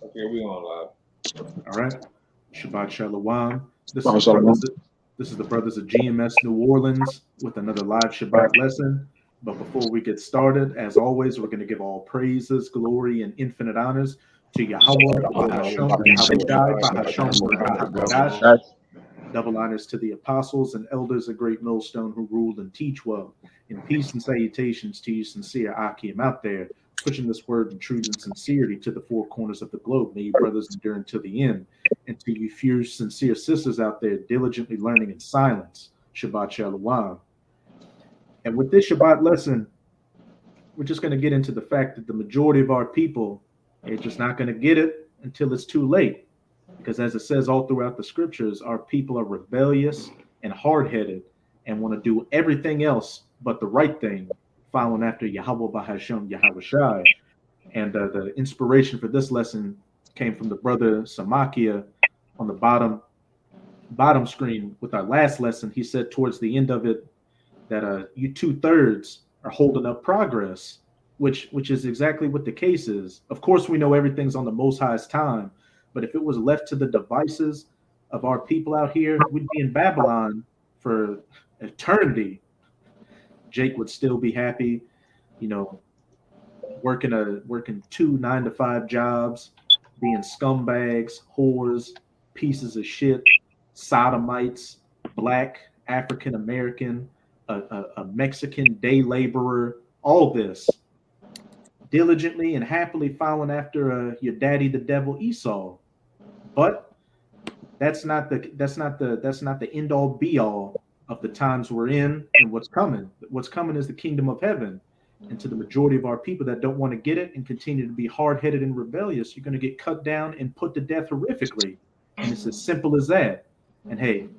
Okay, we on live. All right. Shabbat Shalom. This is Shabbat the Shalom. brothers. This is the brothers of GMS New Orleans with another live Shabbat lesson. But before we get started, as always, we're going to give all praises, glory, and infinite honors to Yahweh, Bahasham, Yahushai, Bahasham, Barakakodash. Double honors to the apostles and elders of Great Millstone who rule and teach well. In peace and salutations to you sincere Akim out there, pushing this word in truth and sincerity to the four corners of the globe. May you brothers endure until the end. And to you few sincere sisters out there diligently learning in silence. Shabbat Shalom. And with this Shabbat lesson, we're just going to get into the fact that the majority of our people are just not going to get it until it's too late. Because as it says all throughout the scriptures, our people are rebellious and hard-headed and want to do everything else but the right thing, following after Yahweh Bahasham Yahushai. And the inspiration for this lesson came from the brother Samakia on the bottom screen with our last lesson. He said towards the end of it that you 2/3 are holding up progress, which is exactly what the case is. Of course, we know everything's on the Most High's time, but if it was left to the devices of our people out here, we'd be in Babylon for eternity. Jake would still be happy, you know, working 2 9-to-5 jobs, being scumbags, whores, pieces of shit, sodomites, black, African American, a Mexican day laborer, all this diligently and happily following after your daddy, the devil Esau. But that's not the end all be all of the times we're in and what's coming. What's coming is the kingdom of heaven. And to the majority of our people that don't want to get it and continue to be hard-headed and rebellious, you're going to get cut down and put to death horrifically. And it's as simple as that. And hey,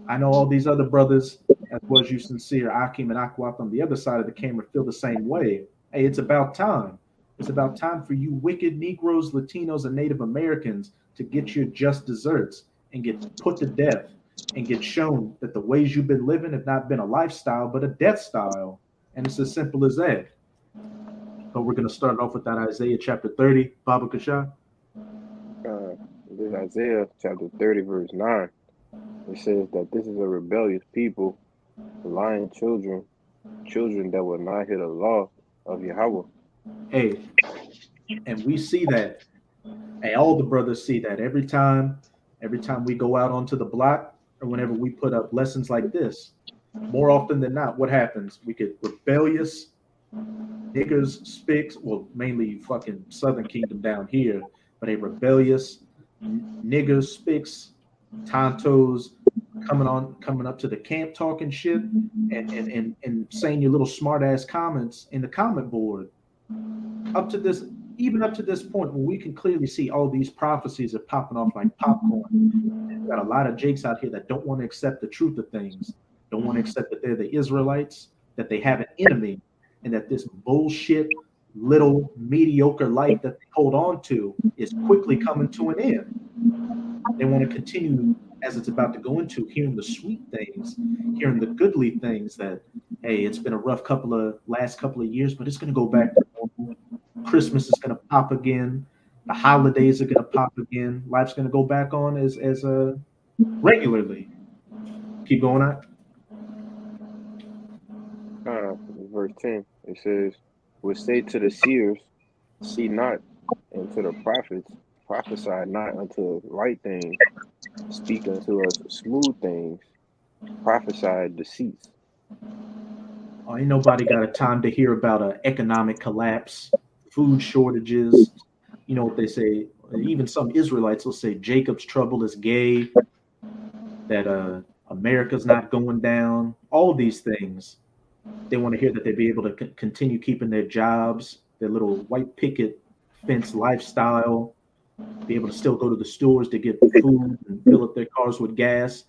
I know all these other brothers, as well as you sincere Akim and Akwap on the other side of the camera, feel the same way. Hey, it's about time. It's about time for you wicked Negroes, Latinos, and Native Americans to get your just desserts and get put to death and get shown that the ways you've been living have not been a lifestyle, but a death style. And it's as simple as that. But we're going to start off with that Isaiah chapter 30. Baba Kasha. This is Isaiah chapter 30, verse 9. It says that this is a rebellious people, lying children that will not hear the law of Yahweh. Hey, and we see that. Hey, all the brothers see that every time we go out onto the block or whenever we put up lessons like this. More often than not, what happens? We get rebellious niggers, spics, well, mainly fucking Southern Kingdom down here, but a rebellious niggers, spics, tontos coming up to the camp talking shit and saying your little smart ass comments in the comment board. Even up to this point when we can clearly see all these prophecies are popping off like popcorn. We've got a lot of jakes out here that don't want to accept the truth of things, don't want to accept that they're the Israelites, that they have an enemy, and that this bullshit little mediocre life that they hold on to is quickly coming to an end. They want to continue as it's about to go into hearing the sweet things, hearing the goodly things that, hey, it's been a rough last couple of years, but it's going to go back to normal. Christmas is going to pop again. The holidays are going to pop again. Life's going to go back on as regularly. Keep going on. Verse 10, it says, "Will say to the seers, see not, and to the prophets, prophesy not unto light things, speak unto us smooth things, prophesy deceits." Ain't nobody got a time to hear about an economic collapse, food shortages. You know what they say? Even some Israelites will say Jacob's trouble is gay, that America's not going down. All these things. They want to hear that they'll be able to continue keeping their jobs, their little white picket fence lifestyle, be able to still go to the stores to get food and fill up their cars with gas.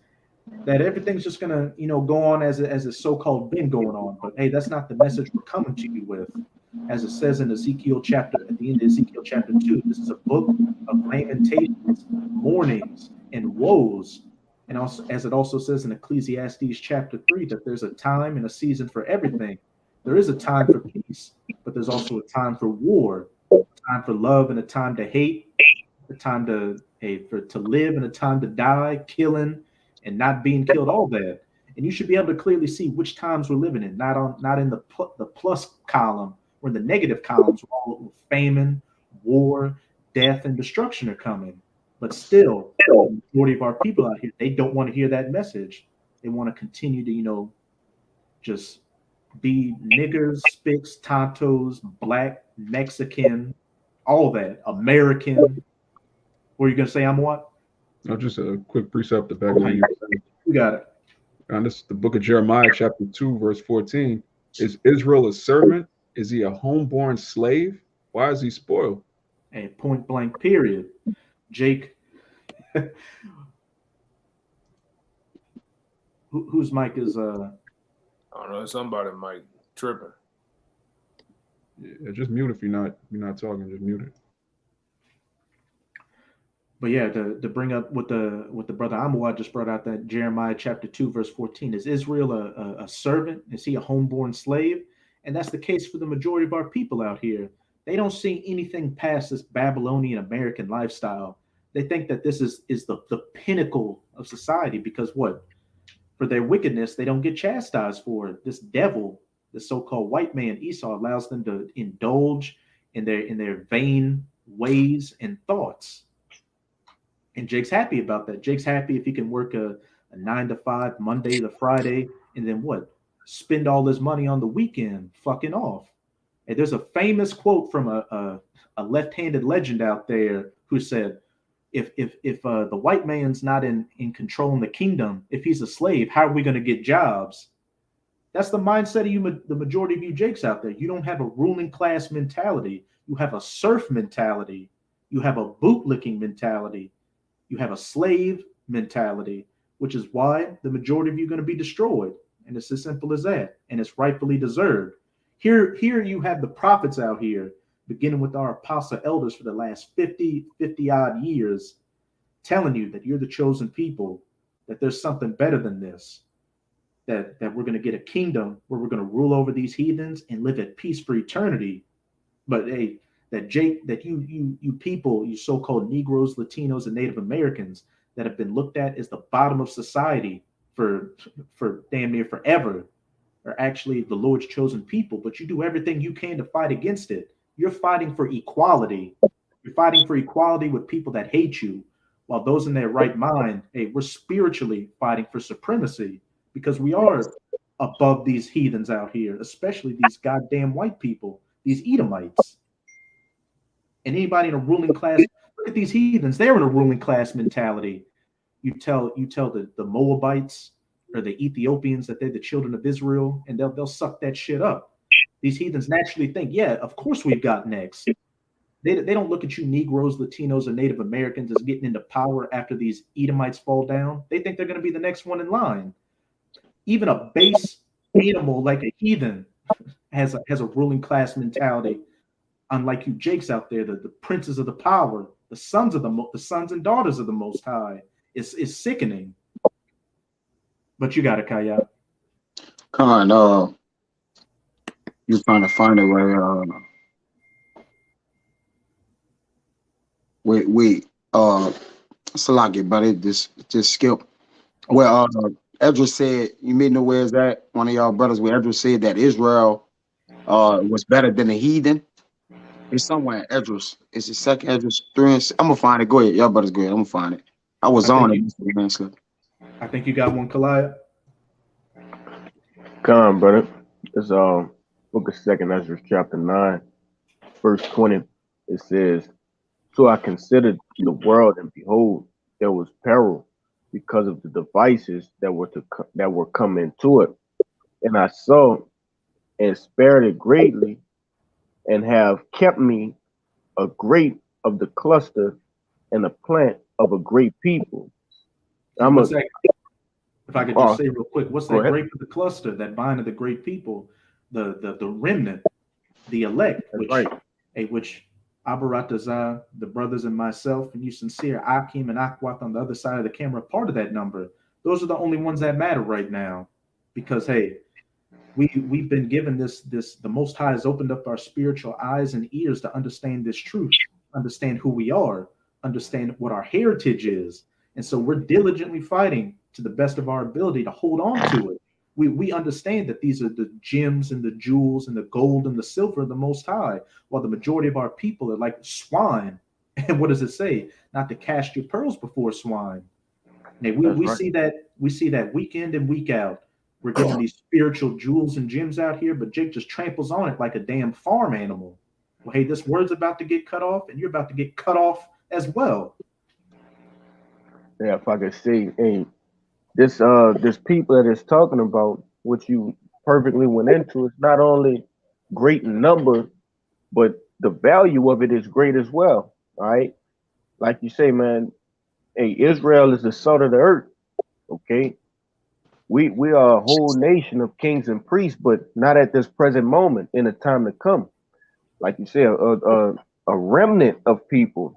That everything's just gonna, go on as it's so-called been going on. But hey, that's not the message we're coming to you with. As it says in Ezekiel chapter, at the end of Ezekiel chapter 2, this is a book of lamentations, mournings, and woes. And also, as it also says in Ecclesiastes chapter 3, that there's a time and a season for everything. There is a time for peace, but there's also a time for war, a time for love and a time to hate, a time to live and a time to die, killing and not being killed, all that. And you should be able to clearly see which times we're living in, not in the plus column or in the negative columns where all famine, war, death, and destruction are coming. But still, the majority of our people out here, they don't want to hear that message. They want to continue to, just be niggers, spics, tontos, black, Mexican, all that, American. What are you gonna say? I'm what? No, just a quick precept to back what you were saying. You got it. And this is the book of Jeremiah, chapter 2, verse 14. Is Israel a servant? Is he a homeborn slave? Why is he spoiled? A point blank period. Jake, whose mic is I don't know, somebody might tripping. Yeah, just mute if you're not talking. Just mute it. But yeah, to bring up what the brother Amawad just brought out, that Jeremiah chapter 2, verse 14, is Israel a servant? Is he a homeborn slave? And that's the case for the majority of our people out here. They don't see anything past this Babylonian American lifestyle. They think that this is the pinnacle of society, because what? For their wickedness, they don't get chastised for it. This devil, the so-called white man Esau, allows them to indulge in their vain ways and thoughts. And Jake's happy about that. Jake's happy if he can work a 9 to 5, Monday to Friday, and then what? Spend all his money on the weekend, fucking off. And there's a famous quote from a left-handed legend out there who said, if the white man's not in control in the kingdom, if he's a slave, how are we going to get jobs? That's the mindset of you, the majority of you Jakes out there. You don't have a ruling class mentality. You have a serf mentality. You have a bootlicking mentality. You have a slave mentality, which is why the majority of you are going to be destroyed. And it's as simple as that. And it's rightfully deserved. Here you have the prophets out here, beginning with our apostle elders for the last 50 odd years, telling you that you're the chosen people, that there's something better than this, that we're going to get a kingdom where we're going to rule over these heathens and live at peace for eternity. But hey, that you people, you so-called Negroes, Latinos, and Native Americans that have been looked at as the bottom of society for damn near forever, are actually the Lord's chosen people. But you do everything you can to fight against it. You're fighting for equality. You're fighting for equality with people that hate you, while those in their right mind, hey, we're spiritually fighting for supremacy, because we are above these heathens out here, especially these goddamn white people, these Edomites. And anybody in a ruling class, look at these heathens, they're in a ruling class mentality. You tell the Moabites or the Ethiopians that they're the children of Israel, and they'll suck that shit up. These heathens naturally think, yeah, of course we've got next. They don't look at you Negroes, Latinos, or Native Americans as getting into power after these Edomites fall down. They think they're going to be the next one in line. Even a base animal like a heathen has a ruling class mentality. Unlike you Jakes out there, the princes of the power, the sons and daughters of the Most High, is sickening. But you got it, Kaya. Con, you're trying to find a way. Wait, Salaki, buddy, just skip. Well, Edra said, you may know where is that? One of y'all brothers where Edra said that Israel was better than the heathen. It's somewhere in Edris. It's the second Edris 3 and 6. I'm gonna find it. Go ahead, y'all brothers, go ahead. I'm gonna find it. I was on it. I think you got one, Kalaya. Come on, brother. It's book of 2nd Ezra, chapter 9, verse 20. It says, "So I considered the world, and behold, there was peril because of the devices that were come into it. And I saw and spared it greatly, and have kept me a grape of the cluster and a plant of a great people." If I could just say real quick, what's that grape of the cluster, that vine of the great people, the remnant, the elect, which Abaratazah, the brothers and myself, and you sincere, Akim and Akwat on the other side of the camera, part of that number. Those are the only ones that matter right now, because hey, we've been given this the Most High has opened up our spiritual eyes and ears to understand this truth, understand who we are. understand what our heritage is. And so we're diligently fighting to the best of our ability to hold on to it. We understand that these are the gems and the jewels and the gold and the silver of the Most High, while the majority of our people are like swine. And what does it say? Not to cast your pearls before swine. Now, we right. see that week in and week out. We're getting these spiritual jewels and gems out here, but Jake just tramples on it like a damn farm animal. Well, hey, this word's about to get cut off, and you're about to get cut off as well. Yeah, if I could say, hey, this people that is talking about what you perfectly went into is not only great in number, but the value of it is great as well. All right. Like you say, man, hey, Israel is the salt of the earth. Okay. We are a whole nation of kings and priests, but not at this present moment in the time to come. Like you say, a remnant of people,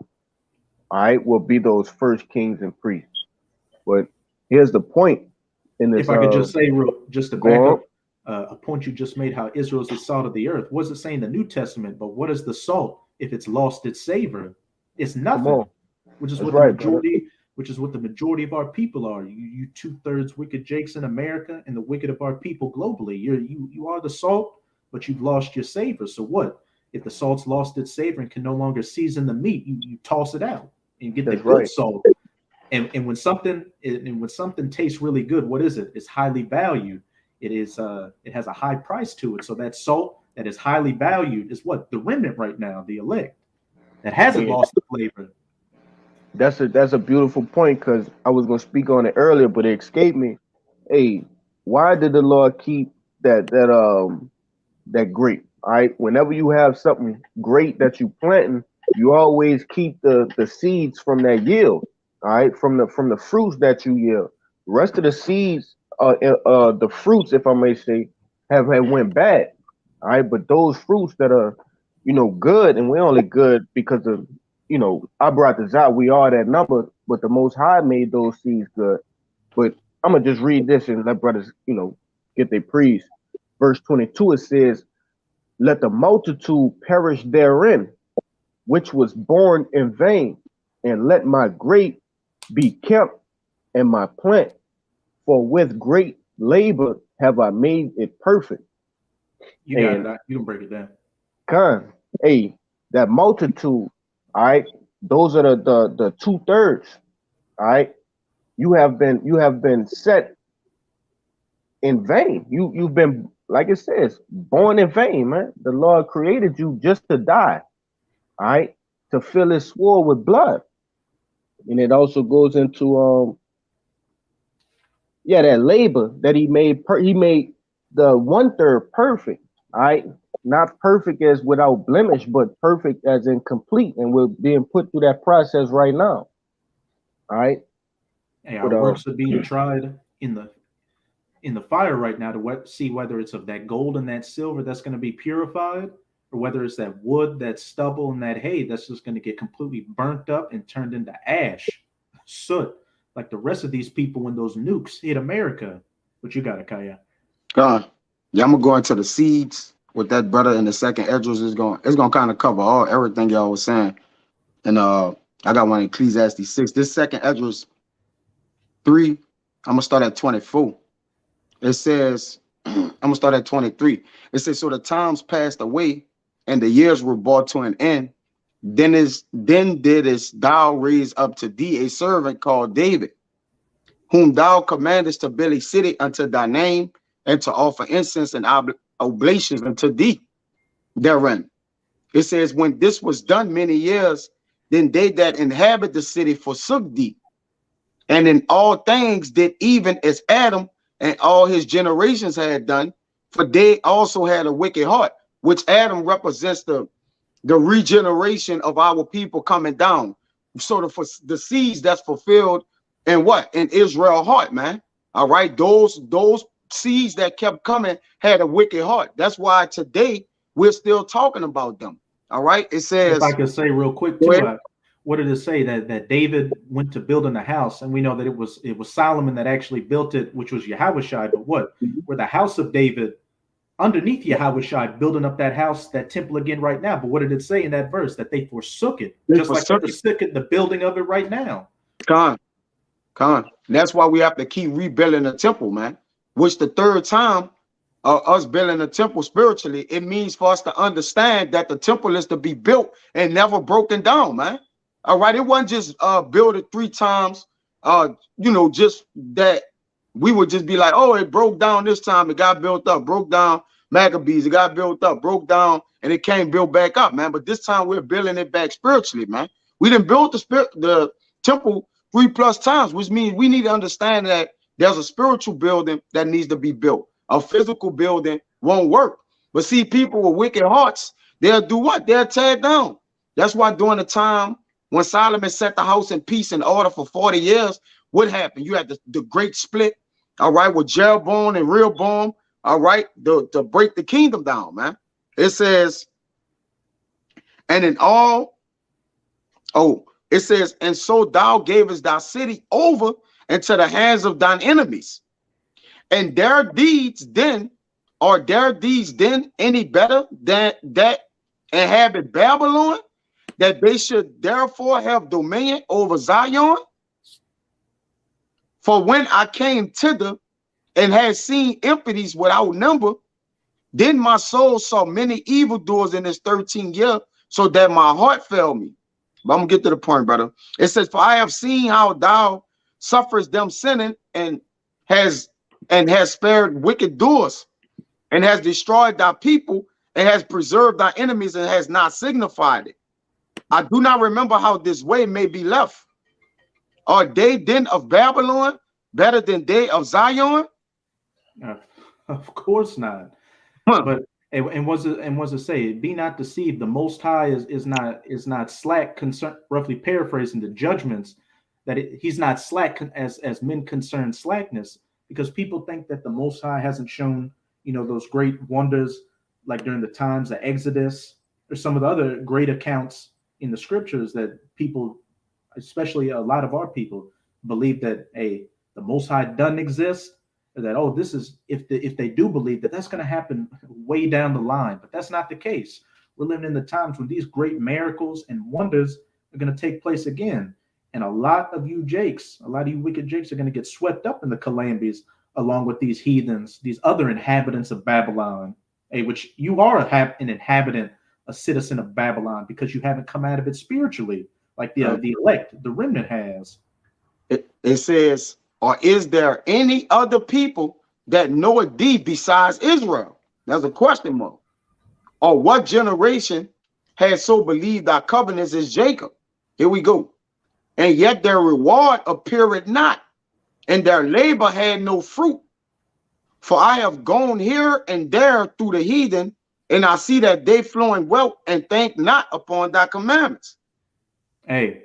all right, will be those first kings and priests. But here's the point in this. If I could just say, just to go back on. up a point you just made, how Israel is the salt of the earth. What does it say in the New Testament? But what is the salt if it's lost its savor? It's Come nothing. on. Which is That's what right, the majority, which is what the majority of our people are. You 2/3 wicked Jakes in America, and the wicked of our people globally. You are the salt, but you've lost your savor. So what? If the salt's lost its savor and can no longer season the meat, you toss it out and get the That's good right. salt. And when something tastes really good, what is it? It's highly valued. It has a high price to it. So that salt that is highly valued is what? The remnant right now, the elect, that hasn't Yeah. lost the flavor. That's a beautiful point because I was gonna speak on it earlier, but it escaped me. Hey, why did the Lord keep that grape? All right. Whenever you have something great that you planting, you always keep the seeds from that yield. All right, from the fruits that you yield. The rest of the seeds, the fruits, if I may say, have went bad. All right, but those fruits that are, good, and we're only good because of, I brought this out. We are that number, but the Most High made those seeds good. But I'm gonna just read this and let brothers, get their praise. Verse 22, it says, "Let the multitude perish therein, which was born in vain, and let my grape be kept and my plant, for with great labor have I made it perfect." You got And it. You can break it down. Con, hey, that multitude, all right, those are the 2/3, all right. You have been set in vain. You've been, like it says, born in vain, man. The Lord created you just to die, all right, to fill his sword with blood. And it also goes into that labor that he made. He made the 1/3 perfect. All right, not perfect as without blemish, but perfect as in complete. And we're being put through that process right now. All right. Hey, But our works are being tried in the fire right now to see whether it's of that gold and that silver that's going to be purified, or whether it's that wood, that stubble, and that hay that's just going to get completely burnt up and turned into ash, soot, like the rest of these people when those nukes hit America. What you got, Akaya? Yeah, I'm gonna go into the seeds with that brother in the second Esdras. It's gonna kind of cover everything y'all was saying. And I got one in Ecclesiastes 6. This second Esdras 3, I'm gonna start at 24. It says, I'm gonna start at 23. It says, "So the times passed away, and the years were brought to an end. Then didst thou raise up to thee a servant called David, whom thou commandest to build a city unto thy name, and to offer incense and oblations unto thee therein." It says, "When this was done many years, then they that inhabit the city forsook thee, and in all things did even as Adam and all his generations had done, for they also had a wicked heart," which Adam represents the regeneration of our people coming down. Sort of for the seeds that's fulfilled in what? In Israel's heart, man. All right. Those seeds that kept coming had a wicked heart. That's why today we're still talking about them. All right. It If I says, could say real quick go ahead. too, what did it say that David went to building a house, and we know that it was Solomon that actually built it, which was Yahushua. But what? Where the house of David underneath Yahushua building up that house, that temple again right now. But what did it say in that verse? That they forsook it, just like they forsook the building of it right now. Con. That's why we have to keep rebuilding the temple, man. Which the third time us building the temple spiritually, it means for us to understand that the temple is to be built and never broken down, man. All right, it wasn't just build it 3 times, just that we would just be like, oh, it broke down this time, it got built up, broke down Maccabees, it got built up, broke down, and it came built back up, man. But this time we're building it back spiritually, man. We didn't build the temple 3+ times, which means we need to understand that there's a spiritual building that needs to be built. A physical building won't work. But see, people with wicked hearts, they'll do what? They'll tear down. That's why during the time when Solomon set the house in peace and order for 40 years, what happened? You had the great split, all right, with Jeroboam and Rehoboam, all right, to break the kingdom down, man. It says, and in all, it says, and so thou gavest thy city over into the hands of thine enemies. And their deeds then, are their deeds then any better than that inhabit Babylon, that they should therefore have dominion over Zion? For when I came thither and had seen impieties without number, then my soul saw many evildoers in this 13th year, so that my heart failed me. But I'm gonna get to the point, brother. It says, for I have seen how thou sufferest them sinning, and has spared wicked doers, and has destroyed thy people, and has preserved thy enemies, and has not signified it. I do not remember how this way may be left. Are they then of Babylon better than they of Zion? Of course not. But and was it say, be not deceived, the Most High is not slack, roughly paraphrasing the judgments, that he's not slack as men concern slackness, because people think that the Most High hasn't shown, those great wonders like during the times of Exodus or some of the other great accounts in the scriptures, that people, especially a lot of our people, believe that the Most High doesn't exist, or that this is, if they do believe that, that's going to happen way down the line. But that's not the case. We're living in the times when these great miracles and wonders are going to take place again. And a lot of you wicked jakes are going to get swept up in the calamities along with these heathens, these other inhabitants of Babylon, which you are an inhabitant, a citizen of Babylon, because you haven't come out of it spiritually, like the elect, the remnant has. It says, or is there any other people that knoweth thee besides Israel? That's a question mark. Or what generation has so believed thy covenants as Jacob? Here we go. And yet their reward appeareth not, and their labor had no fruit. For I have gone here and there through the heathen, and I see that they flowing wealth and think not upon thy commandments. Hey,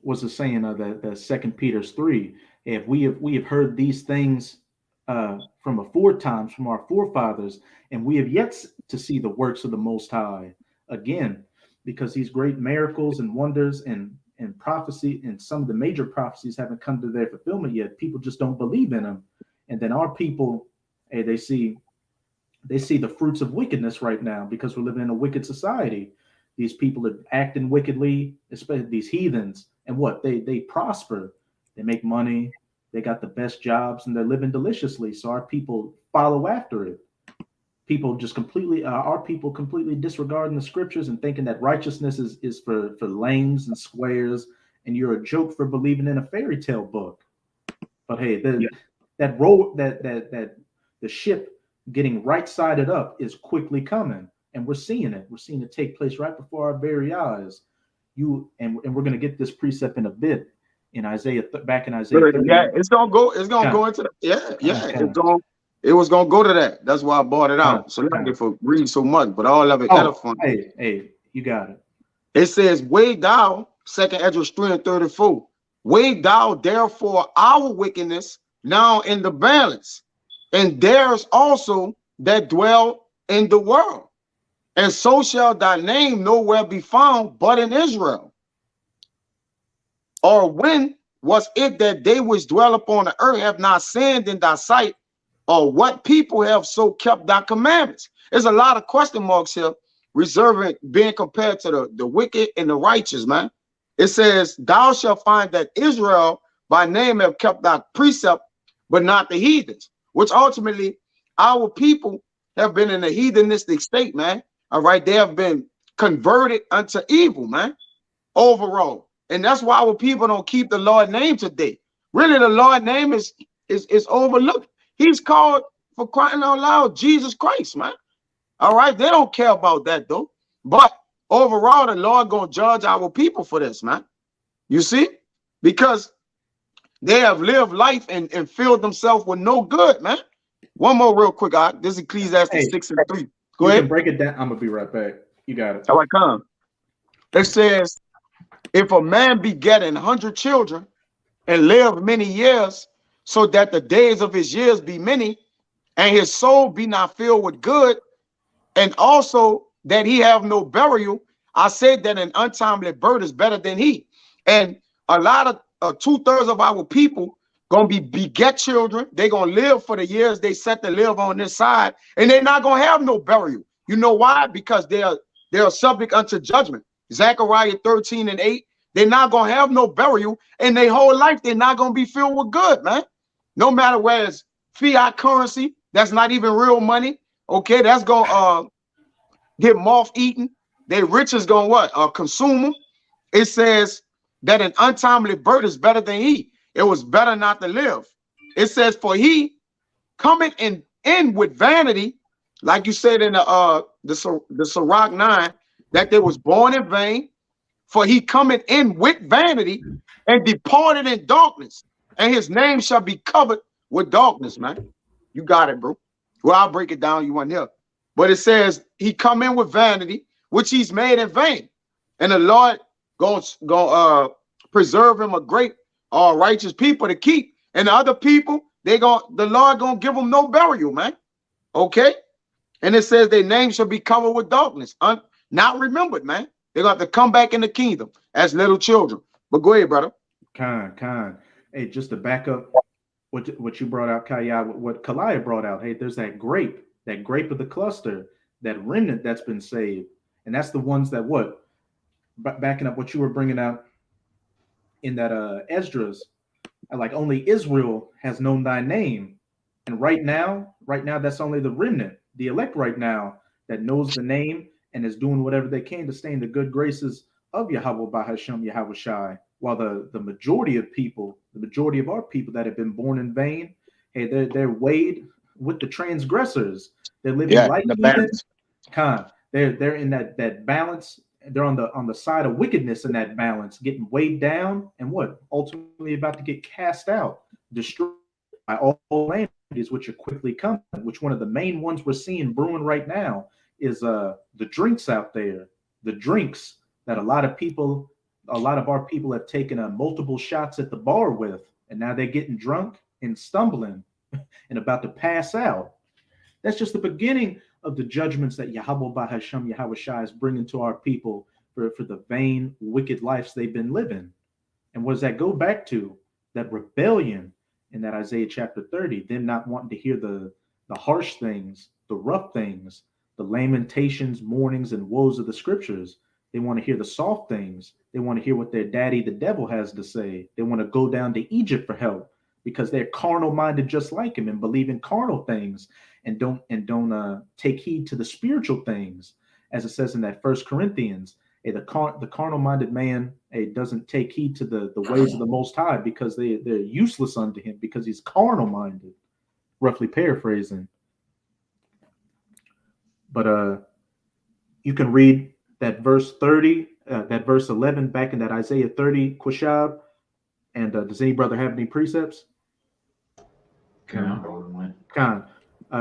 what's the saying of that 2 Peter 3? If we have heard these things from aforetimes from our forefathers, and we have yet to see the works of the Most High again, because these great miracles and wonders and prophecy and some of the major prophecies haven't come to their fulfillment yet. People just don't believe in them. And then our people, they see the fruits of wickedness right now, because we're living in a wicked society. These people are acting wickedly, especially these heathens, and what they prosper, they make money, they got the best jobs, and they're living deliciously. So our people follow after it. People just completely disregarding the scriptures and thinking that righteousness is for lames and squares, and you're a joke for believing in a fairy tale book. But hey, the ship getting right-sided up is quickly coming, and we're seeing it. We're seeing it take place right before our very eyes. And we're going to get this precept in a bit in Isaiah, back in Isaiah 30. Yeah, it's gonna go into the, it was gonna go to that. That's why I bought it out. So not for read so much, but all of it edifying. Hey, you got it. It says, weigh thou, 2nd Esdras 3:34. Weigh thou therefore our wickedness now in the balance, and theirs also that dwell in the world. And so shall thy name nowhere be found but in Israel. Or when was it that they which dwell upon the earth have not sinned in thy sight, or what people have so kept thy commandments? There's a lot of question marks here, reserving being compared to the wicked and the righteous, man. It says, thou shalt find that Israel by name have kept thy precept, but not the heathens, which ultimately our people have been in a heathenistic state, man. All right, they have been converted unto evil, man, overall. And that's why our people don't keep the Lord's name today. Really, the Lord's name is overlooked. He's called, for crying out loud, Jesus Christ, man. All right, they don't care about that though. But overall, the Lord gonna judge our people for this, man. You see, because they have lived life and filled themselves with no good, man. One more real quick, this is Ecclesiastes 6:3. Go ahead. You can break it down. I'm gonna be right back. You got it. All right, come. It says, if a man beget 100 children and live many years, so that the days of his years be many, and his soul be not filled with good, and also that he have no burial, I said that an untimely birth is better than he. And a lot of 2/3 of our people gonna beget children. They're gonna live for the years they set to live on this side, and they're not gonna have no burial. You know why? Because they are subject unto judgment. Zechariah 13:8. They're not gonna have no burial, and their whole life they're not gonna be filled with good, man. No matter where it's fiat currency, that's not even real money. Okay, that's gonna get moth eaten. Their riches gonna what? Consume them. It says that an untimely birth is better than he. It was better not to live. It says, for he cometh in with vanity, like you said in the Sirach 9, that they was born in vain. For he cometh in with vanity and departed in darkness, and his name shall be covered with darkness, man. You got it, bro. Well, I'll break it down. You want here. But it says he come in with vanity, which he's made in vain. And the Lord gonna preserve him a great righteous people to keep. And the other people, the Lord gonna give them no burial, man. Okay? And it says their name shall be covered with darkness. Not remembered, man. They're gonna have to come back in the kingdom as little children. But go ahead, brother. Con. Hey, just to back up what you brought out, Kaya, what Kalaya brought out. Hey, there's that grape of the cluster, that remnant that's been saved. And that's the ones that backing up what you were bringing out in that Esdras, like only Israel has known thy name. And right now, that's only the remnant, the elect right now, that knows the name and is doing whatever they can to stay in the good graces of Yahweh Bahashem Yahweh Shai. While the majority of people, the majority of our people that have been born in vain, hey, they're weighed with the transgressors. They're living like heathens. They're in that balance. They're on the side of wickedness in that balance, getting weighed down, and ultimately about to get cast out, destroyed by all calamities which are quickly coming. Which one of the main ones we're seeing brewing right now is the drinks out there. The drinks that a lot of our people have taken multiple shots at the bar with, and now they're getting drunk and stumbling and about to pass out. That's just the beginning of the judgments that Yahweh Bahashem Yahweh Shai is bringing to our people for the vain, wicked lives they've been living. And what does that go back to? That rebellion in that Isaiah chapter 30, them not wanting to hear the harsh things, the rough things, the lamentations, mournings, and woes of the scriptures. They want to hear the soft things. They want to hear what their daddy, the devil, has to say. They want to go down to Egypt for help because they're carnal minded, just like him, and believe in carnal things, and don't take heed to the spiritual things, as it says in that 1 Corinthians. The carnal minded man doesn't take heed to the ways of the Most High because they're useless unto him because he's carnal minded. Roughly paraphrasing. But you can read that verse 30, that verse 11 back in that Isaiah 30 Qushab. And does any brother have any precepts? Khan.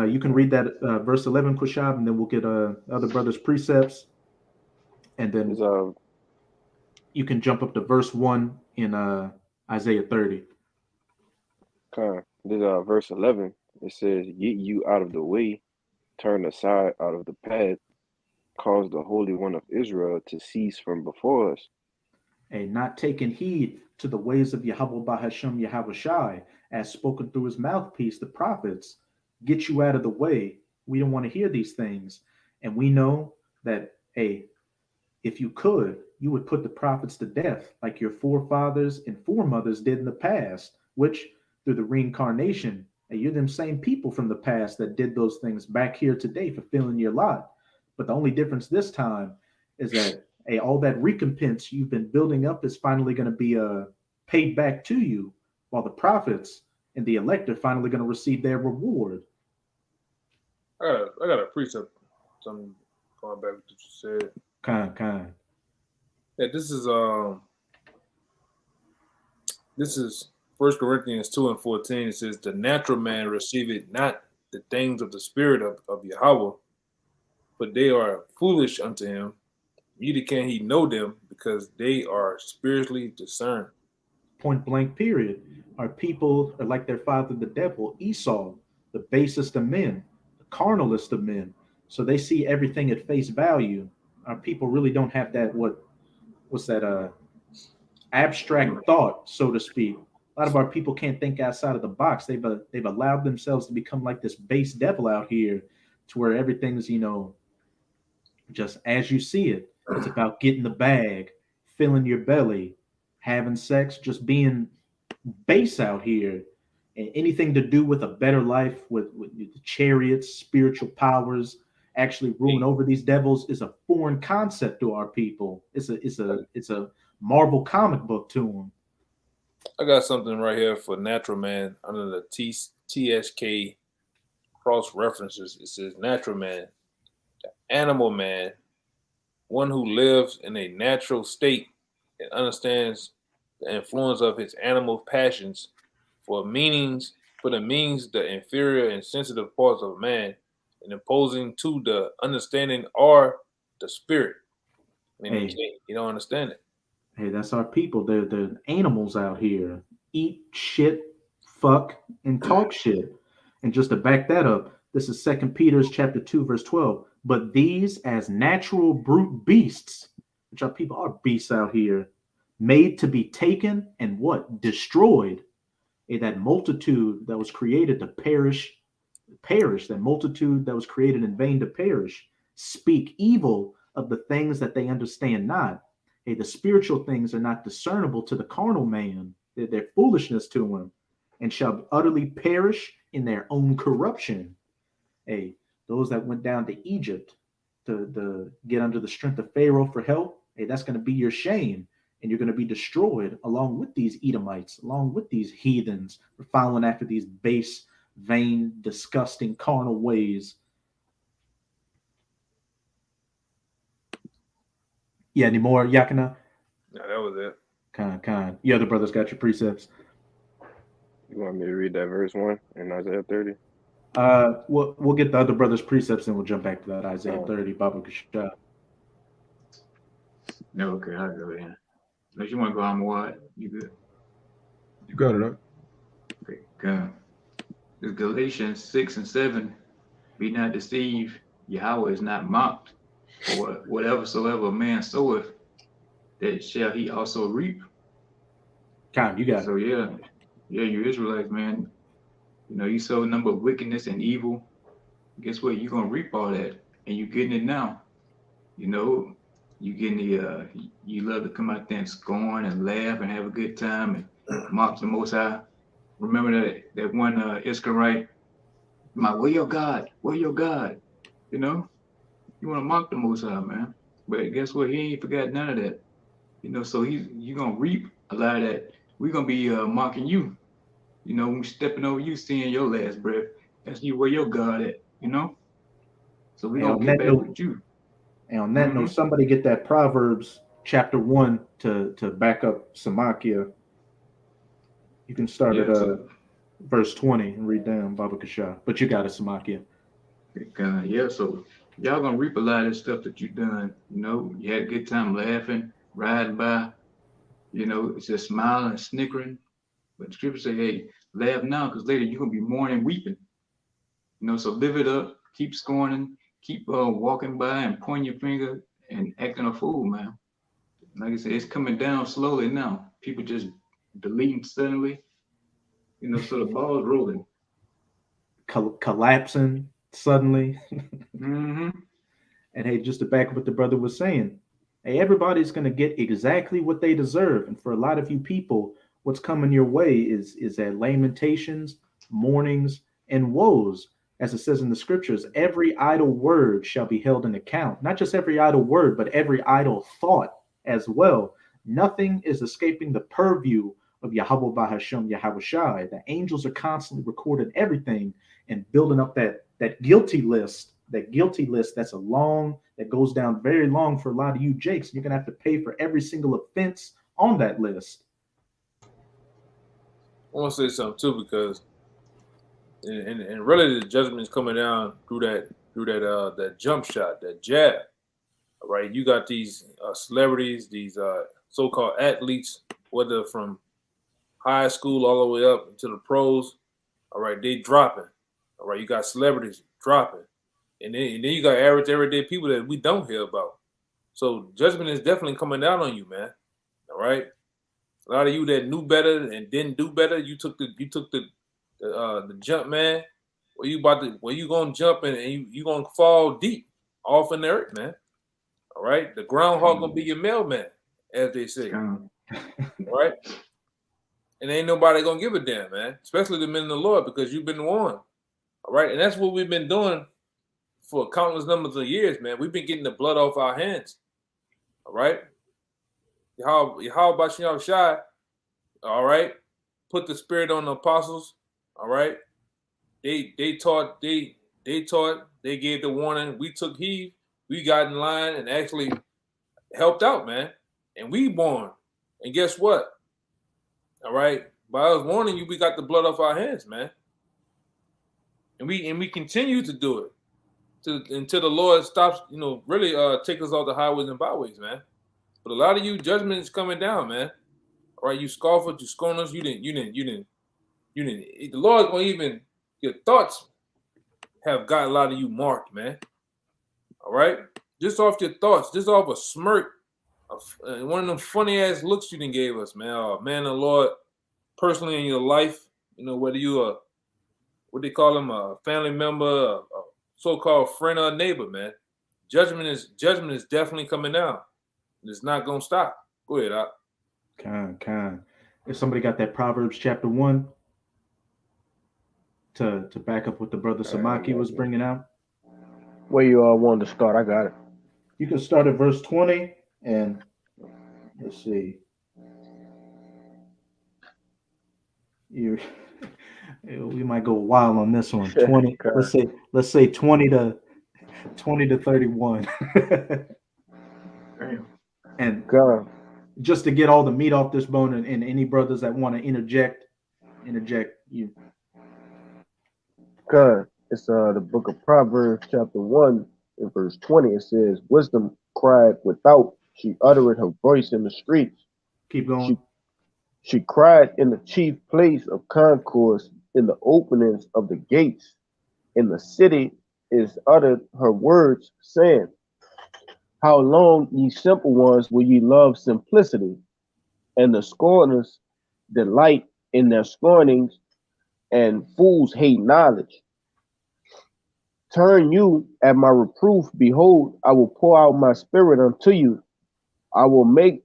You can read that verse 11 Qushab, and then we'll get other brothers' precepts. And then you can jump up to verse 1 in Isaiah 30. Khan. This verse 11. It says, "Get you out of the way, turn aside out of the path, cause the Holy One of Israel to cease from before us." And not taking heed to the ways of Yahweh Bahashem Yahweh Shai, as spoken through his mouthpiece, the prophets. get you out of the way. We don't want to hear these things. And we know that, hey, if you could, you would put the prophets to death like your forefathers and foremothers did in the past, which through the reincarnation, and you're them same people from the past that did those things back here today, fulfilling your lot. But the only difference this time is that, hey, all that recompense you've been building up is finally going to be paid back to you, while the prophets and the elect are finally going to receive their reward. I got a precept. Something going back to what you said. Kind. Yeah, this is 1 Corinthians 2:14. It says, "The natural man receiveth not the things of the Spirit of Yahweh, but they are foolish unto him. Neither can he know them, because they are spiritually discerned." Point blank, period. Our people are like their father, the devil, Esau, the basest of men, the carnalist of men. So they see everything at face value. Our people really don't have that, what's that, abstract thought, so to speak. A lot of our people can't think outside of the box. They've allowed themselves to become like this base devil out here, to where everything's, just as you see it. It's about getting the bag, filling your belly, having sex, just being base out here. And anything to do with a better life, with the chariots, spiritual powers, actually ruling over these devils is a foreign concept to our people. It's a Marvel comic book to them. I got something right here for natural man under the TSK cross references. It says natural man, animal man, one who lives in a natural state and understands the influence of his animal passions for the means the inferior and sensitive parts of man, and imposing to the understanding are the spirit. I mean, Hey. you don't understand it. Hey, that's our people. They're animals out here. Eat shit, fuck, and talk shit. And just to back that up, this is 2 Peter's chapter 2, verse 12. But these as natural brute beasts, which our people are beasts out here, made to be taken and what? Destroyed. Hey, that multitude that was created to perish, that multitude that was created in vain to perish, speak evil of the things that they understand not. Hey, the spiritual things are not discernible to the carnal man. They're foolishness to him, and shall utterly perish in their own corruption. Hey, those that went down to Egypt to get under the strength of Pharaoh for help, hey, that's going to be your shame. And you're going to be destroyed along with these Edomites, along with these heathens for following after these base, vain, disgusting, carnal ways. Yeah, any more, Yakina? No, that was it. Kind. You other brothers got your precepts. You want me to read that verse 1 in Isaiah 30? We'll get the other brothers' precepts and we'll jump back to that Isaiah 30, Baba Kashah. No, okay, I'll go in. Unless you want to go on what? You good? You got it up. Okay, go. It's Galatians 6 and 7. Be not deceived, Yahweh is not mocked. For whatever soever a man soweth, that shall he also reap. Kind, you got it. So yeah, you Israelites, man. You sow a number of wickedness and evil. Guess what? You're gonna reap all that, and you're getting it now. You getting you love to come out there and scorn and laugh and have a good time and mock the Most High. Remember that one Israelite, where your God? Where your God? You want to mock the Most High, man. But guess what? He ain't forgot none of that. So you're gonna reap a lot of that. We're gonna be mocking you. When we stepping over you, seeing your last breath. That's you where your God at. So we gonna get back with you. And on that note, somebody get that Proverbs chapter 1 to back up Samakia. You can start at verse 20 and read down Baba Kashah. But you got it, Samakia. So y'all gonna reap a lot of that stuff that you done. You had a good time laughing, riding by. It's just smiling and snickering. But the scripture say, hey, laugh now, because later you're gonna be mourning and weeping. So live it up, keep scorning, keep walking by and pointing your finger and acting a fool, man. Like I said, it's coming down slowly now. People just deleting suddenly. So the ball's rolling. collapsing suddenly. Mm-hmm. And hey, just to back up what the brother was saying, hey, everybody's going to get exactly what they deserve. And for a lot of you people, what's coming your way is that lamentations, mournings, and woes. As it says in the scriptures, every idle word shall be held in account. Not just every idle word, but every idle thought as well. Nothing is escaping the purview of Yahweh Bahasham Yahweh Shai. The angels are constantly recording everything and building up that guilty list. That guilty list that goes down very long for a lot of you Jakes. You're gonna have to pay for every single offense on that list. I want to say something too, because and really the judgment is coming down through that jump shot, that jab. All right, you got these celebrities, these so-called athletes, whether from high school all the way up to the pros. All right, they dropping. All right, you got celebrities dropping, and then you got average everyday people that we don't hear about. So judgment is definitely coming down on you, man. All right, a lot of you that knew better and didn't do better, you took the jump, man. Where you gonna jump and you gonna fall deep off in the earth, man. All right, the groundhog gonna be your mailman, as they say. All right, and ain't nobody gonna give a damn, man. Especially the men of the Lord, because you've been warned. All right, and that's what we've been doing for countless numbers of years, man. We've been getting the blood off our hands. All right, how about you, Shai? All right, put the spirit on the apostles. All right, they taught, they gave the warning. We took heed. We got in line and actually helped out, man. And we born. And guess what? All right, by us warning you, we got the blood off our hands, man. And we continue to do it until the Lord stops, really take us off the highways and byways, man. But a lot of you, judgment is coming down, man. All right, you scoffers, you scorners, you didn't. The Lord's gonna even, your thoughts have got a lot of you marked, man. All right, just off your thoughts, just off a smirk, one of them funny ass looks you done gave us, man. Man, the Lord, personally in your life, whether you are, what they call them, a family member, a so-called friend or neighbor, man. Judgment is definitely coming down. It's not gonna stop. Go ahead, Doc. Kind. If somebody got that Proverbs chapter 1 to back up what the brother Samaki was bringing out. Where you all wanted to start? I got it. You can start at verse 20 and let's see. We might go a while on this one. 20. Let's say 20 to 31. And just to get all the meat off this bone, and any brothers that want to interject you. Good. It's the book of Proverbs, chapter 1, in verse 20. It says, "Wisdom cried without; she uttered her voice in the streets." Keep going. She cried in the chief place of concourse, in the openings of the gates. In the city is uttered her words, saying, "How long, ye simple ones, will ye love simplicity? And the scorners delight in their scornings, and fools hate knowledge. Turn you at my reproof. Behold, I will pour out my spirit unto you. I will make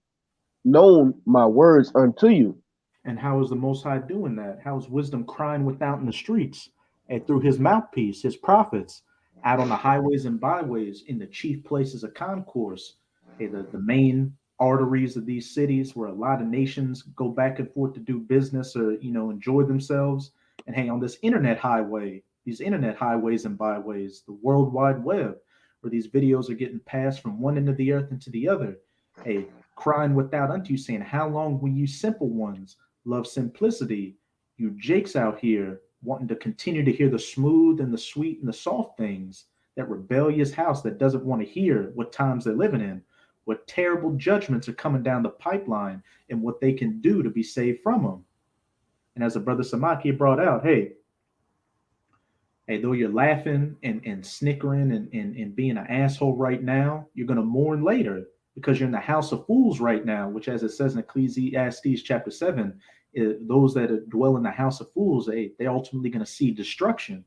known my words unto you." And how is the Most High doing that? How is wisdom crying without in the streets? And through his mouthpiece, his prophets, out on the highways and byways, in the chief places of concourse, the main arteries of these cities where a lot of nations go back and forth to do business or enjoy themselves. And hey, on this internet highway, these internet highways and byways, the World Wide Web, where these videos are getting passed from one end of the earth into the other, hey, crying without unto you, saying, "How long will you simple ones love simplicity?" You Jakes out here wanting to continue to hear the smooth and the sweet and the soft things, that rebellious house that doesn't want to hear what times they're living in, what terrible judgments are coming down the pipeline, and what they can do to be saved from them. And as a brother Samaki brought out, hey, though you're laughing and snickering and being an asshole right now, you're going to mourn later, because you're in the house of fools right now, which, as it says in Ecclesiastes chapter 7, those that dwell in the house of fools, they're ultimately going to see destruction.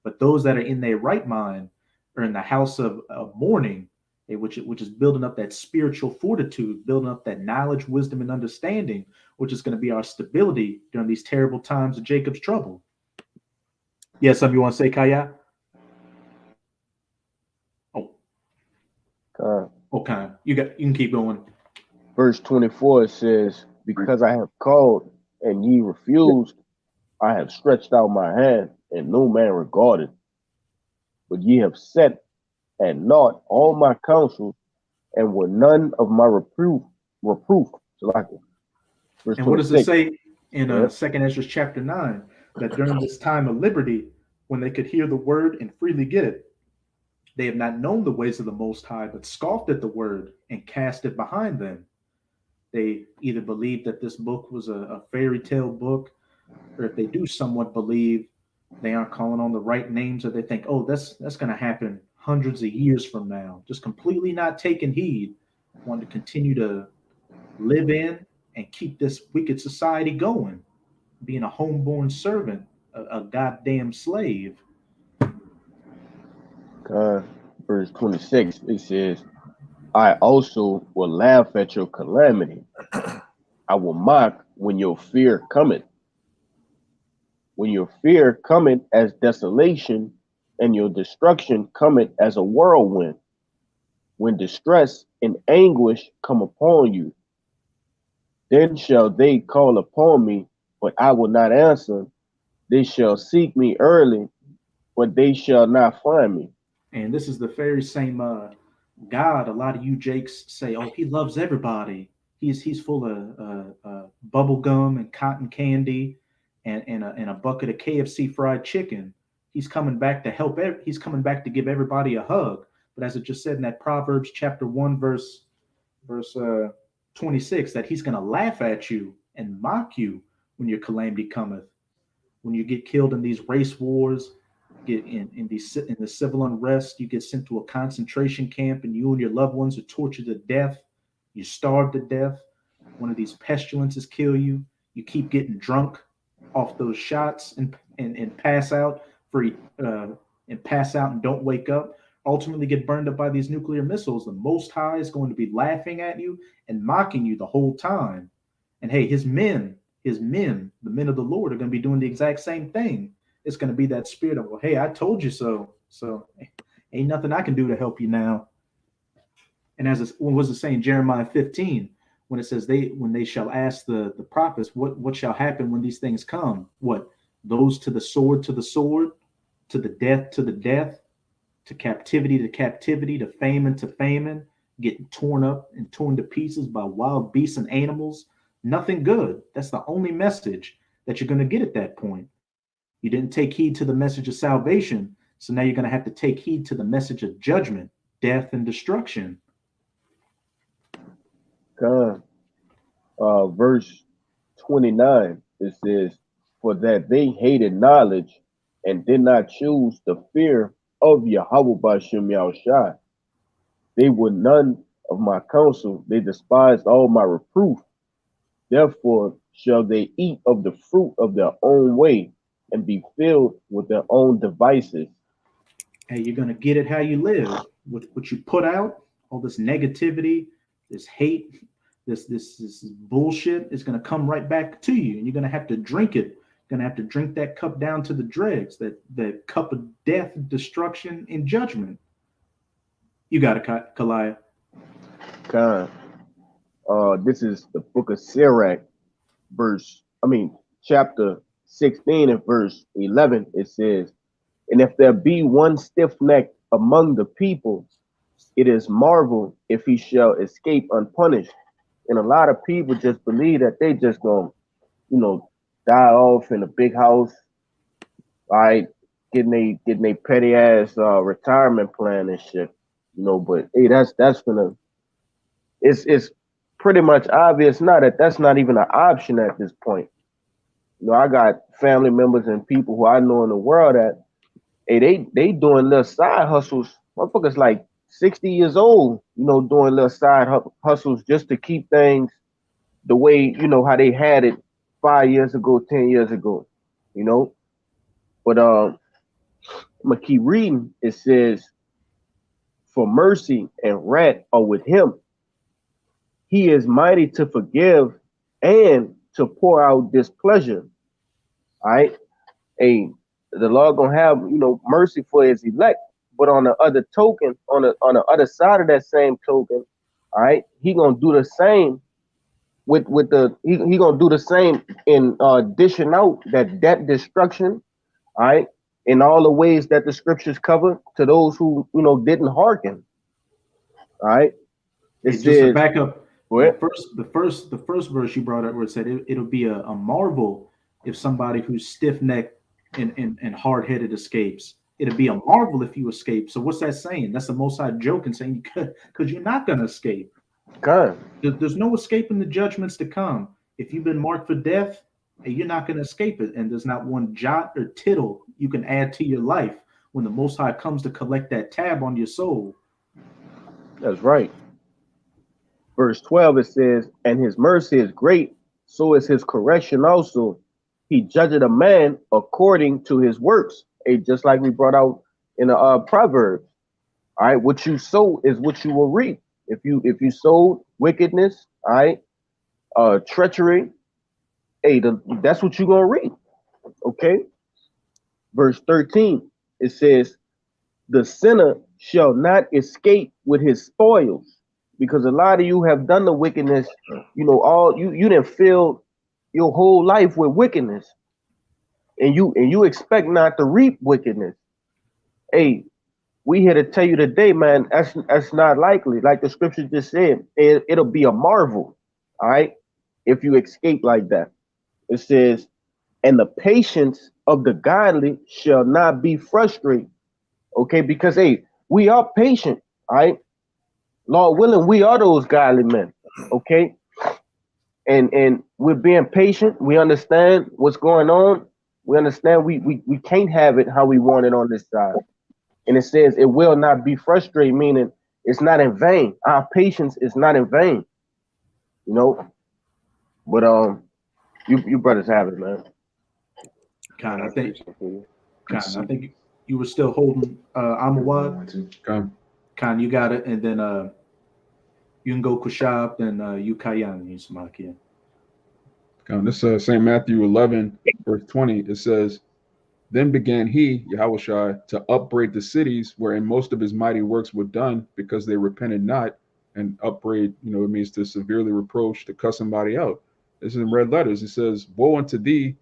But those that are in their right mind are in the house of mourning, which is building up that spiritual fortitude, building up that knowledge, wisdom, and understanding, which is going to be our stability during these terrible times of Jacob's trouble. Yes, something you want to say, Kaya? Okay, you can keep going. Verse 24 says, because I have called and ye refused, I have stretched out my hand and no man regarded. But ye have set at naught all my counsel and were none of my reproof. So like and what does it say in 2nd Ezra chapter 9? That during this time of liberty, when they could hear the word and freely get it, they have not known the ways of the Most High, but scoffed at the word and cast it behind them. They either believed that this book was a fairy tale book, or if they do somewhat believe, they aren't calling on the right names, or they think, oh, that's going to happen hundreds of years from now. Just completely not taking heed, wanting to continue to live in and keep this wicked society going, being a homeborn servant, a goddamn slave. Verse 26, it says, I also will laugh at your calamity. I will mock when your fear cometh. When your fear cometh as desolation, and your destruction cometh as a whirlwind. When distress and anguish come upon you, then shall they call upon me, but I will not answer. They shall seek me early, but they shall not find me. And this is the very same God. A lot of you Jakes say, oh, he loves everybody. He's full of bubble gum and cotton candy and a bucket of KFC fried chicken. He's coming back to help. He's coming back to give everybody a hug. But as it just said in that Proverbs chapter 1, verse 26, that he's going to laugh at you and mock you when your calamity cometh. When you get killed in these race wars, get in the civil unrest, you get sent to a concentration camp, and you and your loved ones are tortured to death. You starve to death. One of these pestilences kill you. You keep getting drunk off those shots and pass out and don't wake up. Ultimately get burned up by these nuclear missiles. The Most High is going to be laughing at you and mocking you the whole time. And hey, his men, the men of the Lord, are going to be doing the exact same thing. It's going to be that spirit of, well, hey, I told you so. So ain't nothing I can do to help you now. And what was it saying, Jeremiah 15, when it says when they shall ask the prophets, what shall happen when these things come? What? Those to the sword, to the death, to captivity, to famine, getting torn up and torn to pieces by wild beasts and animals. Nothing good. That's the only message that you're going to get at that point. You didn't take heed to the message of salvation, so now you're going to have to take heed to the message of judgment, death, and destruction. Verse 29, it says, for that they hated knowledge and did not choose the fear of Yahweh B'Shem Yahushai. They were none of my counsel, they despised all my reproof. Therefore shall they eat of the fruit of their own way and be filled with their own devices. Hey, you're going to get it how you live. What you put out, all this negativity, this hate, this bullshit is going to come right back to you, and you're going to have to drink it. You're going to have to drink that cup down to the dregs, that cup of death, destruction, and judgment. You got it, Kaliah. This is the book of Sirach, chapter 16 and verse 11. It says, and if there be one stiff-necked among the people, it is marvel if he shall escape unpunished. And a lot of people just believe that they just gonna, die off in a big house, all right, getting a petty ass retirement plan and shit, But hey, that's gonna, it's pretty much obvious now that that's not even an option at this point. I got family members and people who I know in the world that, hey, they doing little side hustles. Motherfuckers like 60 years old, doing little side hustles just to keep things the way, how they had it 5 years ago, 10 years ago, But I'm gonna keep reading. It says, "For mercy and wrath are with him. He is mighty to forgive and to pour out displeasure." All right. Hey, the Lord gonna have mercy for his elect, but on the other token, on the other side of that same token, all right, he gonna do the same with the he gonna do the same in dishing out that destruction, all right, in all the ways that the scriptures cover to those who didn't hearken. All right, it Just to says, back up, go ahead. the first verse you brought up where it said it'll be a marvel if somebody who's stiff necked and hard headed escapes. It'll be a marvel if you escape. So what's that saying? That's the Most High joking, saying you could, because you're not gonna escape. God, There's no escaping the judgments to come. If you've been marked for death, you're not going to escape it. And there's not one jot or tittle you can add to your life when the Most High comes to collect that tab on your soul. that's right. Verse 12, it says, "And his mercy is great, so is his correction also. He judgeth a man according to his works." Hey, just like we brought out in the Proverbs. All right, what you sow is what you will reap. If you sowed wickedness, all right, treachery, hey, that's what you're gonna reap. Okay. Verse 13, it says, "The sinner shall not escape with his spoils," because a lot of you have done the wickedness. All you didn't fill your whole life with wickedness, and you expect not to reap wickedness. Hey, we here to tell you today, man, that's not likely. Like the scripture just said, it'll be a marvel, all right, if you escape like that. It says, "And the patience of the godly shall not be frustrated." Okay, because hey, we are patient, all right. Lord willing, we are those godly men. Okay, and we're being patient. We understand what's going on. We understand we can't have it how we want it on this side. And it says it will not be frustrated, meaning it's not in vain. Our patience is not in vain, you know. But you brothers have it, man. Con, I I think, appreciate you. I think you were still holding Amawad. Con, you got it, and then you can go Kushab, then you Kayan, Yusmakia. This St. Matthew 11, verse 20, it says, "Then began he, Yahushua, to upbraid the cities wherein most of his mighty works were done, because they repented not." And upbraid, it means to severely reproach, to cuss somebody out. This is in red letters. It says, "Woe unto thee,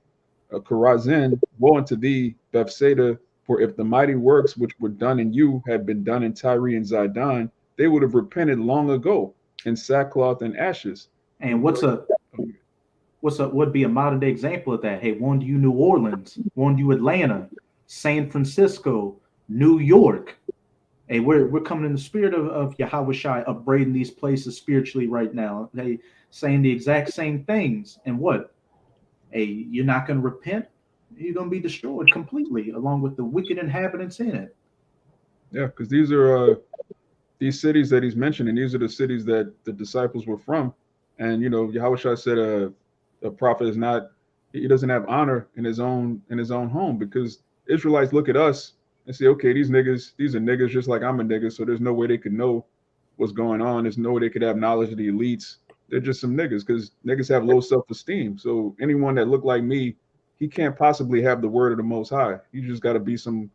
Chorazin, woe unto thee, Bethsaida, for if the mighty works which were done in you had been done in Tyre and Zidon, they would have repented long ago in sackcloth and ashes." And would be a modern day example of that? Hey, one to you New Orleans, one to you Atlanta, San Francisco, New York. Hey, we're coming in the spirit of Yahweh Shai, upbraiding these places spiritually right now. They saying the exact same things. And what? Hey, you're not going to repent. You're going to be destroyed completely, along with the wicked inhabitants in it. Yeah, because these are these cities that he's mentioning. These are the cities that the disciples were from. And Yahushua said a prophet is not, he doesn't have honor in his own home, because Israelites look at us and say, okay, these are niggas just like I'm a nigga, so there's no way they could know what's going on. There's no way they could have knowledge of the elites. They're just some niggas, because niggas have low self-esteem. So anyone that look like me, he can't possibly have the word of the Most High. You just got to be some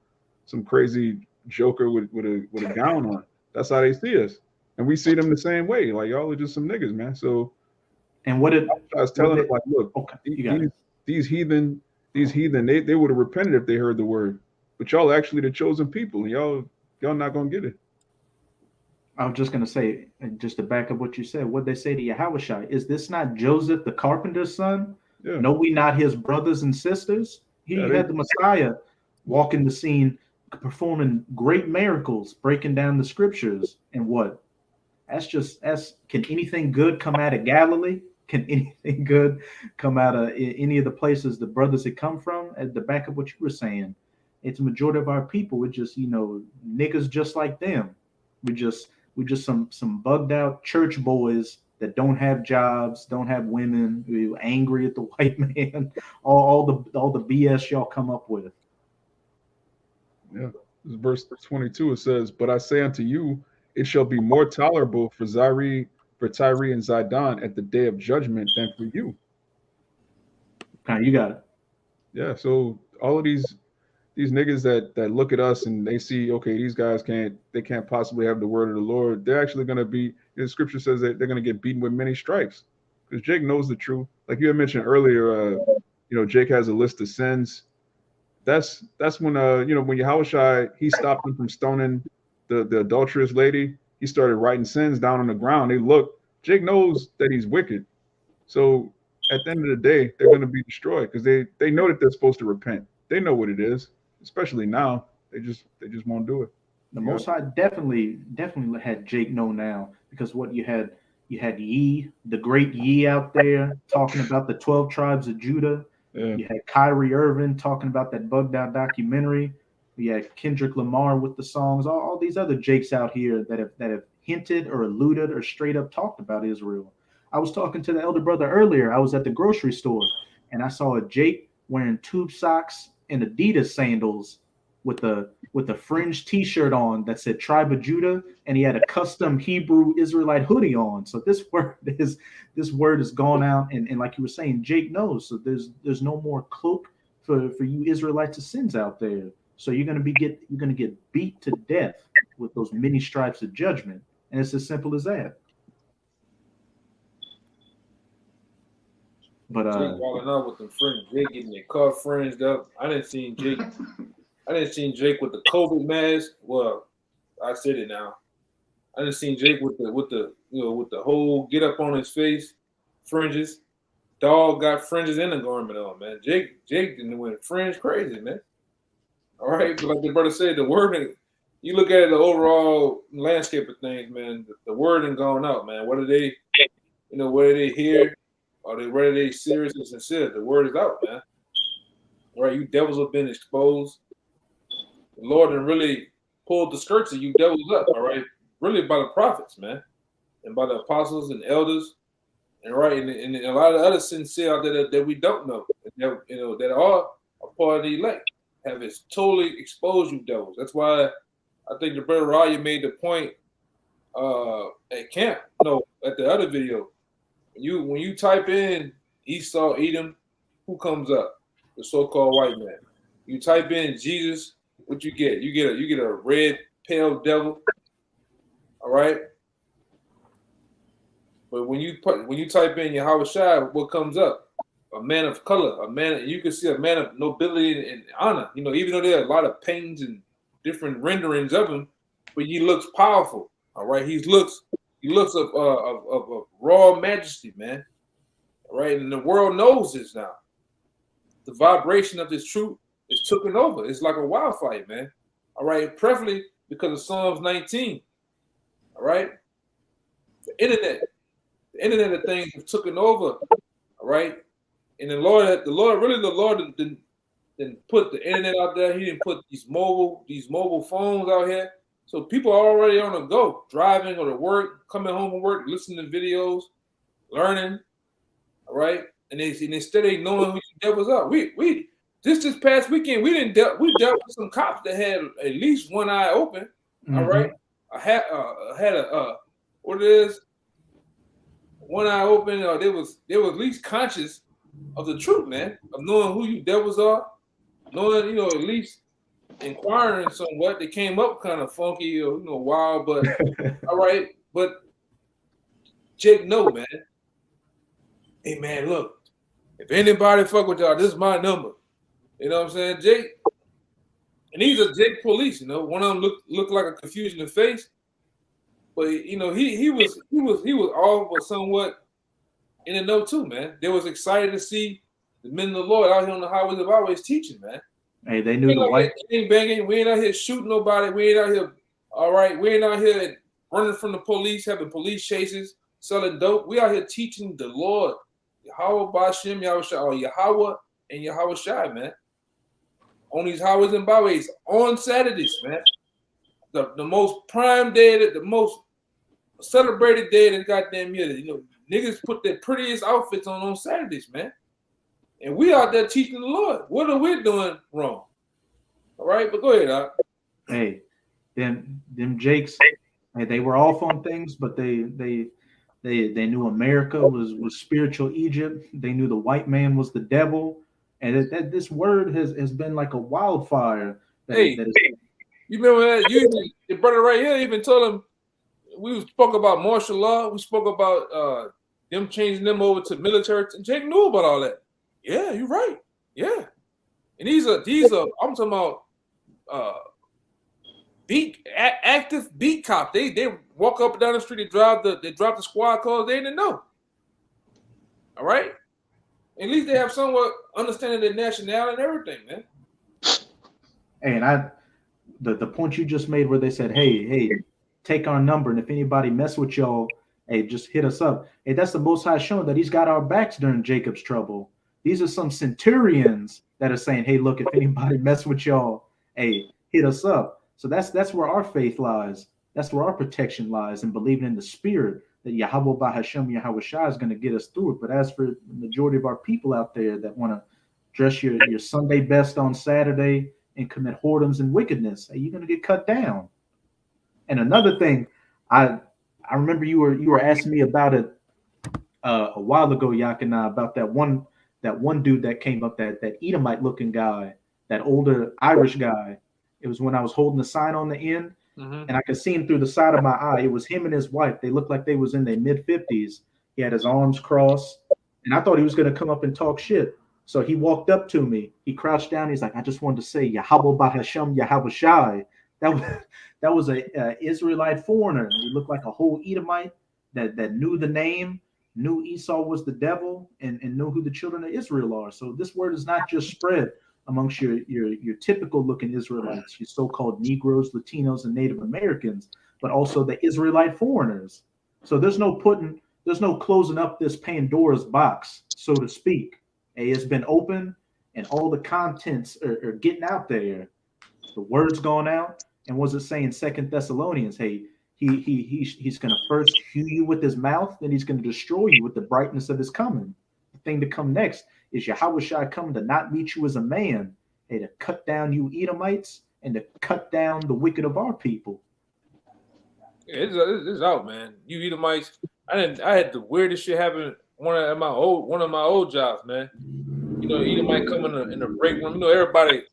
crazy joker with a gown on. That's how they see us, and we see them the same way. Like, y'all are just some niggas, man. So, and what did I was telling them, like, look, okay, these heathen, they would have repented if they heard the word, but y'all actually the chosen people, and y'all not gonna get it. I was just gonna say, just to back up what you said, what they say to Yahushua, is this not Joseph the carpenter's son? Yeah. Know we not his brothers and sisters? He had the Messiah walking the scene, performing great miracles, breaking down the scriptures, and what? Can anything good come out of Galilee? Can anything good come out of any of the places the brothers had come from? At the back of what you were saying, it's a majority of our people. We're just, niggas just like them. We're just some bugged out church boys that don't have jobs, don't have women, we're angry at the white man, all the BS y'all come up with. Yeah. This is verse 22. It says, "But I say unto you, it shall be more tolerable for Tyre and Zidon at the day of judgment than for you." Kind, you got it. Yeah. So all of these niggas that look at us and they see, okay, these guys can't possibly have the word of the Lord. They're actually gonna be. The scripture says that they're gonna get beaten with many stripes because Jake knows the truth. Like you had mentioned earlier, Jake has a list of sins. That's when when Yahushua he stopped them from stoning the adulterous lady. He started writing sins down on the ground. They look. Jake knows that he's wicked. So at the end of the day, they're going to be destroyed because they know that they're supposed to repent. They know what it is, especially now. They just won't do it. The Yeah. Most High definitely had Jake know now, because what you had Ye, the great Ye, out there talking about the 12 tribes of Judah. Yeah. You had Kyrie Irving talking about that bugged out documentary. You had Kendrick Lamar with the songs. All these other Jakes out here that have hinted or alluded or straight up talked about Israel. I was talking to the elder brother earlier. I was at the grocery store and I saw a Jake wearing tube socks and Adidas sandals with a fringed T-shirt on that said Tribe of Judah, and he had a custom Hebrew Israelite hoodie on. So this word has gone out, and like you were saying, Jake knows. So there's no more cloak for you Israelites' sins out there. So you're gonna get beat to death with those many stripes of judgment, and it's as simple as that. But Jake walking out with them fringe. Jake getting their car fringed up. I didn't see Jake with the COVID mask. Well, I said it now. I didn't see Jake with the whole get up on his face, fringes. Dog got fringes in the garment on, man. Jake didn't went fringe crazy, man. All right, but like the brother said, the wording. You look at the overall landscape of things, man. The wording going out, man. Whether they hear, or whether they serious and sincere, the word is out, man. All right, you devils have been exposed. The Lord and really pulled the skirts of you devils up, all right? Really by the prophets, man, and by the apostles and elders, and and a lot of other sincere out there that we don't know, that are a part of the elect, have totally exposed you devils. That's why I think the brother Raya made the point at the other video. When you type in Esau, Edom, who comes up? The so-called white man. You type in Jesus, what you get? You get a red, pale devil. All right. But when you type in Yahweh Shai, what comes up? A man of color, you can see a man of nobility and honor. Even though there are a lot of paintings and different renderings of him, but he looks powerful. All right. He looks of raw majesty, man. All right. And the world knows this now. The vibration of this truth is taken over. It's like a wildfire, man. All right. Preferably because of Psalms 19. All right. The internet of things have taken over. All right. And the Lord didn't put the internet out there. He didn't put these mobile phones out here. So people are already on the go, driving or to work, coming home from work, listening to videos, learning. All right. And instead of knowing who the devils are, we this past weekend we dealt with some cops that had at least one eye open. Mm-hmm. All right. I had what it is, one eye open. They was at least conscious of the truth, man, of knowing who you devils are, knowing at least inquiring somewhat. They came up kind of funky or wild, but all right. But Jake, no, man. Hey, man, look. If anybody fuck with y'all, this is my number. You know what I'm saying, Jake? And these are Jake police. One of them looked like a confusion in the face, but he was all but somewhat in the know too, man. They was excited to see the men of the Lord out here on the highways of always teaching, man. Hey, they knew the white banging. We ain't out here shooting nobody. We ain't out here. All right, we ain't out here running from the police, having police chases, selling dope. We out here teaching the Lord, Yahweh Bashem, Yahweh Shai, or Yahweh and Yahweh Shai, man. On these highways and byways on Saturdays, man. The most prime day, the most celebrated day of the goddamn year. Niggas put their prettiest outfits on Saturdays, man. And we out there teaching the Lord. What are we doing wrong? All All right, but go ahead, Doc. Hey, them Jakes, hey, they were off on things, but they knew America was spiritual Egypt. They knew the white man was the devil, and that this word has been like a wildfire. Hey, you remember that? The brother right here even told him. We spoke about martial law. We spoke about them changing them over to military. And Jake knew about all that. Yeah, you're right. Yeah, and these are I'm talking about active beat cop. They walk up and down the street. They drive the squad cars. They didn't know. All right. At least they have somewhat understanding their nationality and everything, man. And the point you just made where they said, hey, take our number, and if anybody mess with y'all, hey, just hit us up. Hey, that's the Most High showing that he's got our backs during Jacob's trouble. These are some centurions that are saying, hey, look, if anybody mess with y'all, hey, hit us up. So that's where our faith lies. That's where our protection lies, and believing in the spirit that Yahweh Bahashem Yahweh Shai is going to get us through it. But as for the majority of our people out there that want to dress your Sunday best on Saturday and commit whoredoms and wickedness, hey, you're going to get cut down. And another thing, I remember you were asking me about it a while ago, Yakina, about that one dude that came up, that Edomite looking guy, that older Irish guy. It was when I was holding the sign on the end, and I could see him through the side of my eye. It was him and his wife. They looked like they was in their mid-50s. He had his arms crossed, and I thought he was going to come up and talk shit. So he walked up to me. He crouched down. He's like, I just wanted to say, Yahweh Bahashem Yahweh Shai. That was a Israelite foreigner. He looked like a whole Edomite that knew the name, knew Esau was the devil, and knew who the children of Israel are. So this word is not just spread amongst your typical looking Israelites, your so-called Negroes, Latinos, and Native Americans, but also the Israelite foreigners. So there's no closing up this Pandora's box, so to speak. It's been open, and all the contents are getting out there. The word's gone out. And was it saying 2 Thessalonians, hey, he's going to first hew you with his mouth, then he's going to destroy you with the brightness of his coming. The thing to come next is Yahweh Shai coming to not meet you as a man, hey, to cut down you Edomites and to cut down the wicked of our people. Yeah, it's out, man. You Edomites. I had the weirdest shit happen one of my old jobs, man. You know, Edomite coming in the break room. You know, everybody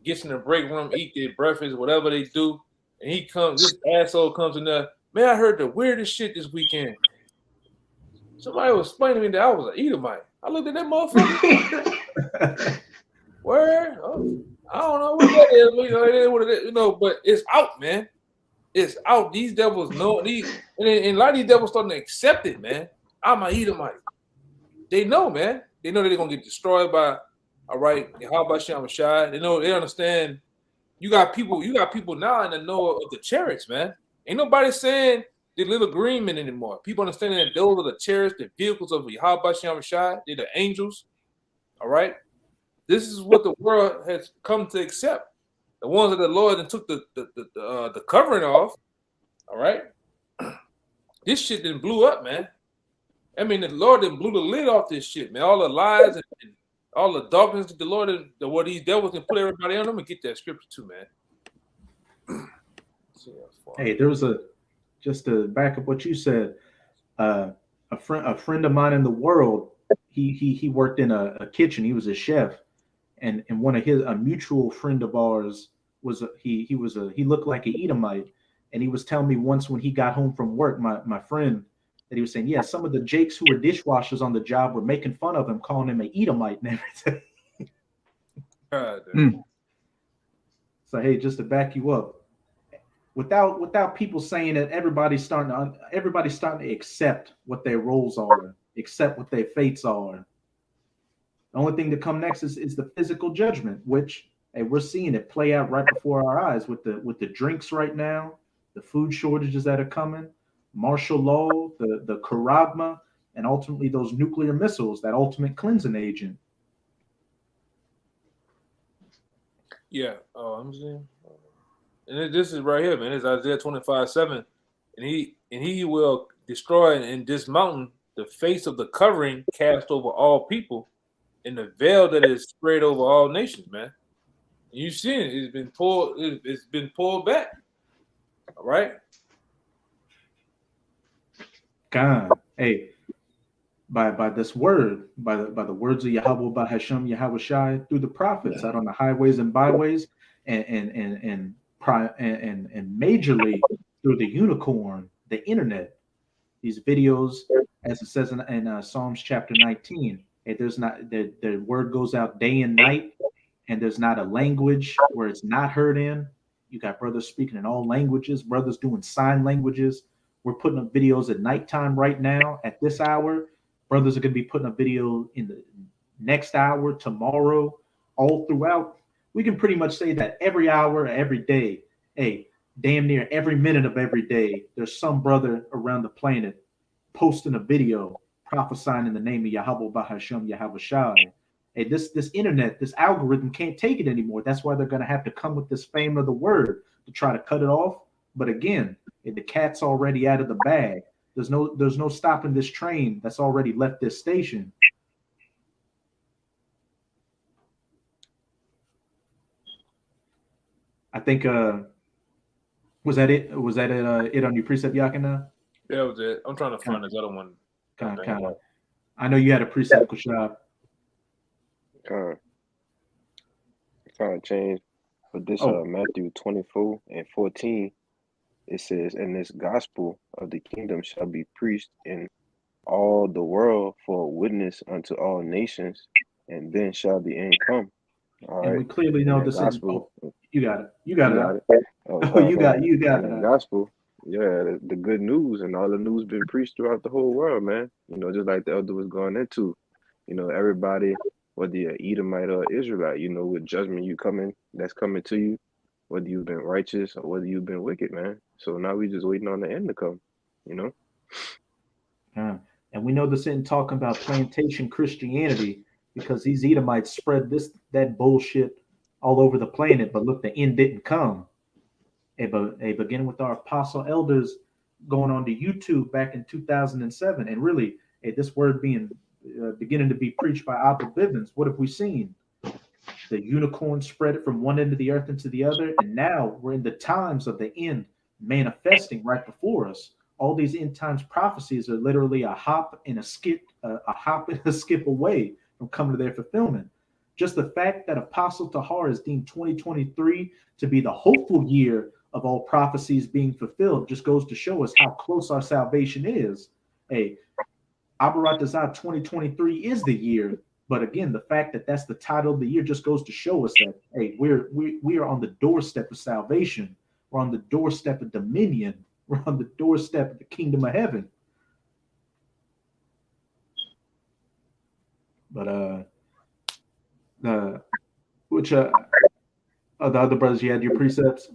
gets in the break room, eat their breakfast, whatever they do, and this asshole comes in there. Man, I heard the weirdest shit this weekend. Somebody was explaining to me that I was an Edomite. I looked at that motherfucker. Where? Oh, I don't know what that is. You know, it is what it is. You know, but it's out, man. It's out. These devils know and a lot of these devils starting to accept it, man. I'm an Edomite. They know, man. They know that they're gonna get destroyed by. All right, how about Shem Shai? They understand. You got people now in the know of the chariots, man. Ain't nobody saying the little green men anymore. People understanding that those are the chariots, the vehicles of Yahweh Shem Shai. They're the angels. All right. This is what the world has come to accept. The ones that the Lord and took the covering off. All right. This shit then blew up, man. I mean, the Lord then blew the lid off this shit, man. All the lies and all the darkness that the Lord and what these devils can put everybody on. I'm gonna get that scripture too, man. Hey, there was just to back up what you said. A friend of mine in the world. He worked in a kitchen. He was a chef, and one of a mutual friend of ours was he looked like an Edomite, and he was telling me once when he got home from work, my friend, that he was saying, yeah, some of the Jakes who were dishwashers on the job were making fun of him, calling him an Edomite and everything. So hey, just to back you up, without people saying that everybody's starting to accept what their roles are, accept what their fates are. The only thing to come next is the physical judgment, which hey, we're seeing it play out right before our eyes with the drinks right now, the food shortages that are coming, martial law, the charagma, and ultimately those nuclear missiles, that ultimate cleansing agent. Yeah, I'm saying, and this is right here, man. It's Isaiah 25:7, and he will destroy and dismountain the face of the covering cast over all people, and the veil that is spread over all nations, man. You've seen it. It's been pulled. It's been pulled back. All right. God, hey, by this word, by the words of Yahweh, by Hashem Yahweh Shai, through the prophets out on the highways and byways, and majorly through the unicorn, the internet. These videos, as it says in Psalms chapter 19, there's not the word goes out day and night, and there's not a language where it's not heard in. You got brothers speaking in all languages, brothers doing sign languages. We're putting up videos at nighttime right now at this hour. Brothers are going to be putting up video in the next hour, tomorrow, all throughout. We can pretty much say that every hour, every day, hey, damn near every minute of every day, there's some brother around the planet posting a video prophesying in the name of Yahweh Bahashem Yahweh Shai. Hey, this internet, this algorithm can't take it anymore. That's why they're going to have to come with this fame of the word to try to cut it off. But again, the cat's already out of the bag. There's no stopping this train that's already left this station. I think was that it? Was that it on your precept, Yakina? That was it. I'm trying to find this other one. Kind of. I know you had a precept, Kushab. Kind of changed. But this Matthew 24:14, it says, "And this gospel of the kingdom shall be preached in all the world for a witness unto all nations, and then shall the end come." All and right. we clearly know this gospel. You got it. You got it. Oh, you got it. The gospel. Yeah, the good news and all the news been preached throughout the whole world, man. Just like the elder was going into. Everybody, whether you're Edomite or Israelite, with judgment that's coming to you, whether you've been righteous or whether you've been wicked, man. So now we just waiting on the end to come, And we know this isn't talking about plantation Christianity, because these Edomites spread that bullshit all over the planet, but look, the end didn't come. Beginning with our apostle elders going on to YouTube back in 2007, and really, this word beginning to be preached by Abba Bivens. What have we seen? The unicorn spread it from one end of the earth into the other, and now we're in the times of the end manifesting right before us. All these end times prophecies are literally a hop and a skip away from coming to their fulfillment. Just the fact that Apostle Tahar is deemed 2023 to be the hopeful year of all prophecies being fulfilled just goes to show us how close our salvation is. Hey, Abarat Dazah 2023 is the year, but again, the fact that that's the title of the year just goes to show us that, hey, we are on the doorstep of salvation. We're on the doorstep of dominion. We're on the doorstep of the kingdom of heaven. But which the other brothers, you had your precepts?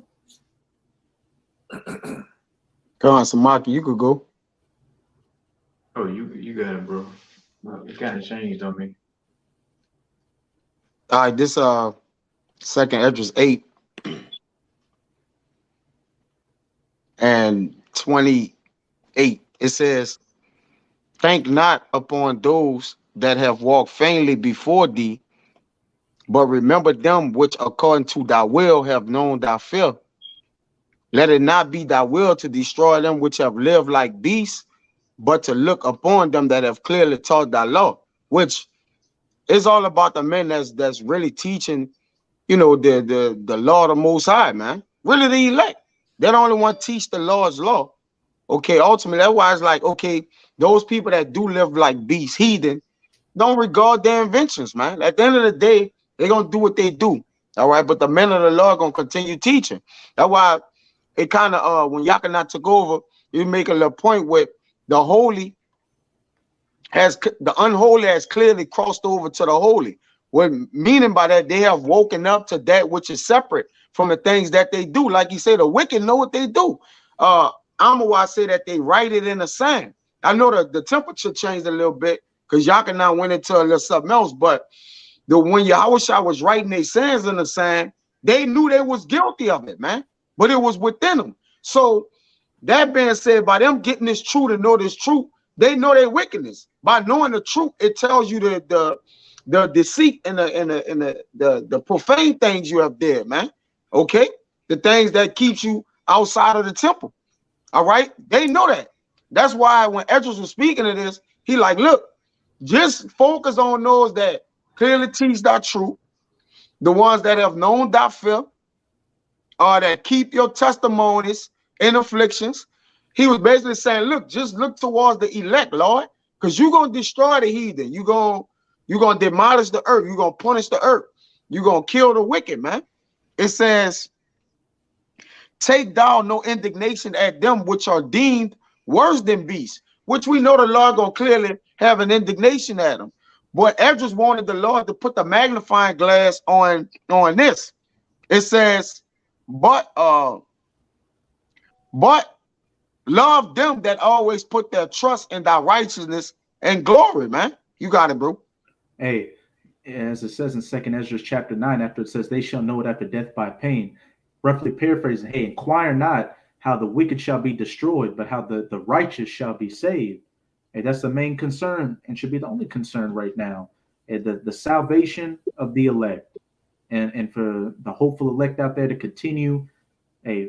Come on, Samaki, you could go. Oh, you got it, bro. It kind of changed on me. All right, this second Esdras 8 and 28. It says, "Think not upon those that have walked vainly before thee, but remember them which according to thy will have known thy fear. Let it not be thy will to destroy them which have lived like beasts, but to look upon them that have clearly taught thy law," which is all about the men that's really teaching, the law of the Most High, man. Really the elect. They don't only want to teach the Lord's law. Okay, ultimately, that's why it's like, okay, those people that do live like beasts, heathen, don't regard their inventions, man. At the end of the day, they're going to do what they do. All right, but the men of the Lord are going to continue teaching. That's why it kind of, when Yakanat took over, you make a little point where the unholy has clearly crossed over to the holy. What meaning by that, they have woken up to that which is separate from the things that they do. Like you say, the wicked know what they do. Amawa say that they write it in the sand. I know the temperature changed a little bit because Yakanat went into a little something else, but when Yahushua was writing their sins in the sand, they knew they was guilty of it, man. But it was within them. So that being said, by them getting this truth to know this truth, they know their wickedness. By knowing the truth, it tells you the the deceit and the profane things you have there, man. Okay, the things that keeps you outside of the temple. All right, they know that. That's why when Edris was speaking of this, he like, look, just focus on those that clearly teach thy truth, the ones that have known thy fear, or that keep your testimonies in afflictions. He was basically saying, look, just look towards the elect, Lord, because you're gonna destroy the heathen. You're gonna demolish the earth. You're gonna punish the earth. You're gonna kill the wicked, man. It says, take thou no indignation at them which are deemed worse than beasts, which we know the Lord gonna clearly have an indignation at them. But Esdras wanted the Lord to put the magnifying glass on this. It says, but love them that always put their trust in thy righteousness and glory, man. You got it, bro. Hey, as it says in 2nd Ezra chapter 9, after it says, they shall know it after death by pain. Roughly paraphrasing, hey, inquire not how the wicked shall be destroyed, but how the righteous shall be saved. Hey, that's the main concern and should be the only concern right now. The salvation of the elect. And for the hopeful elect out there to continue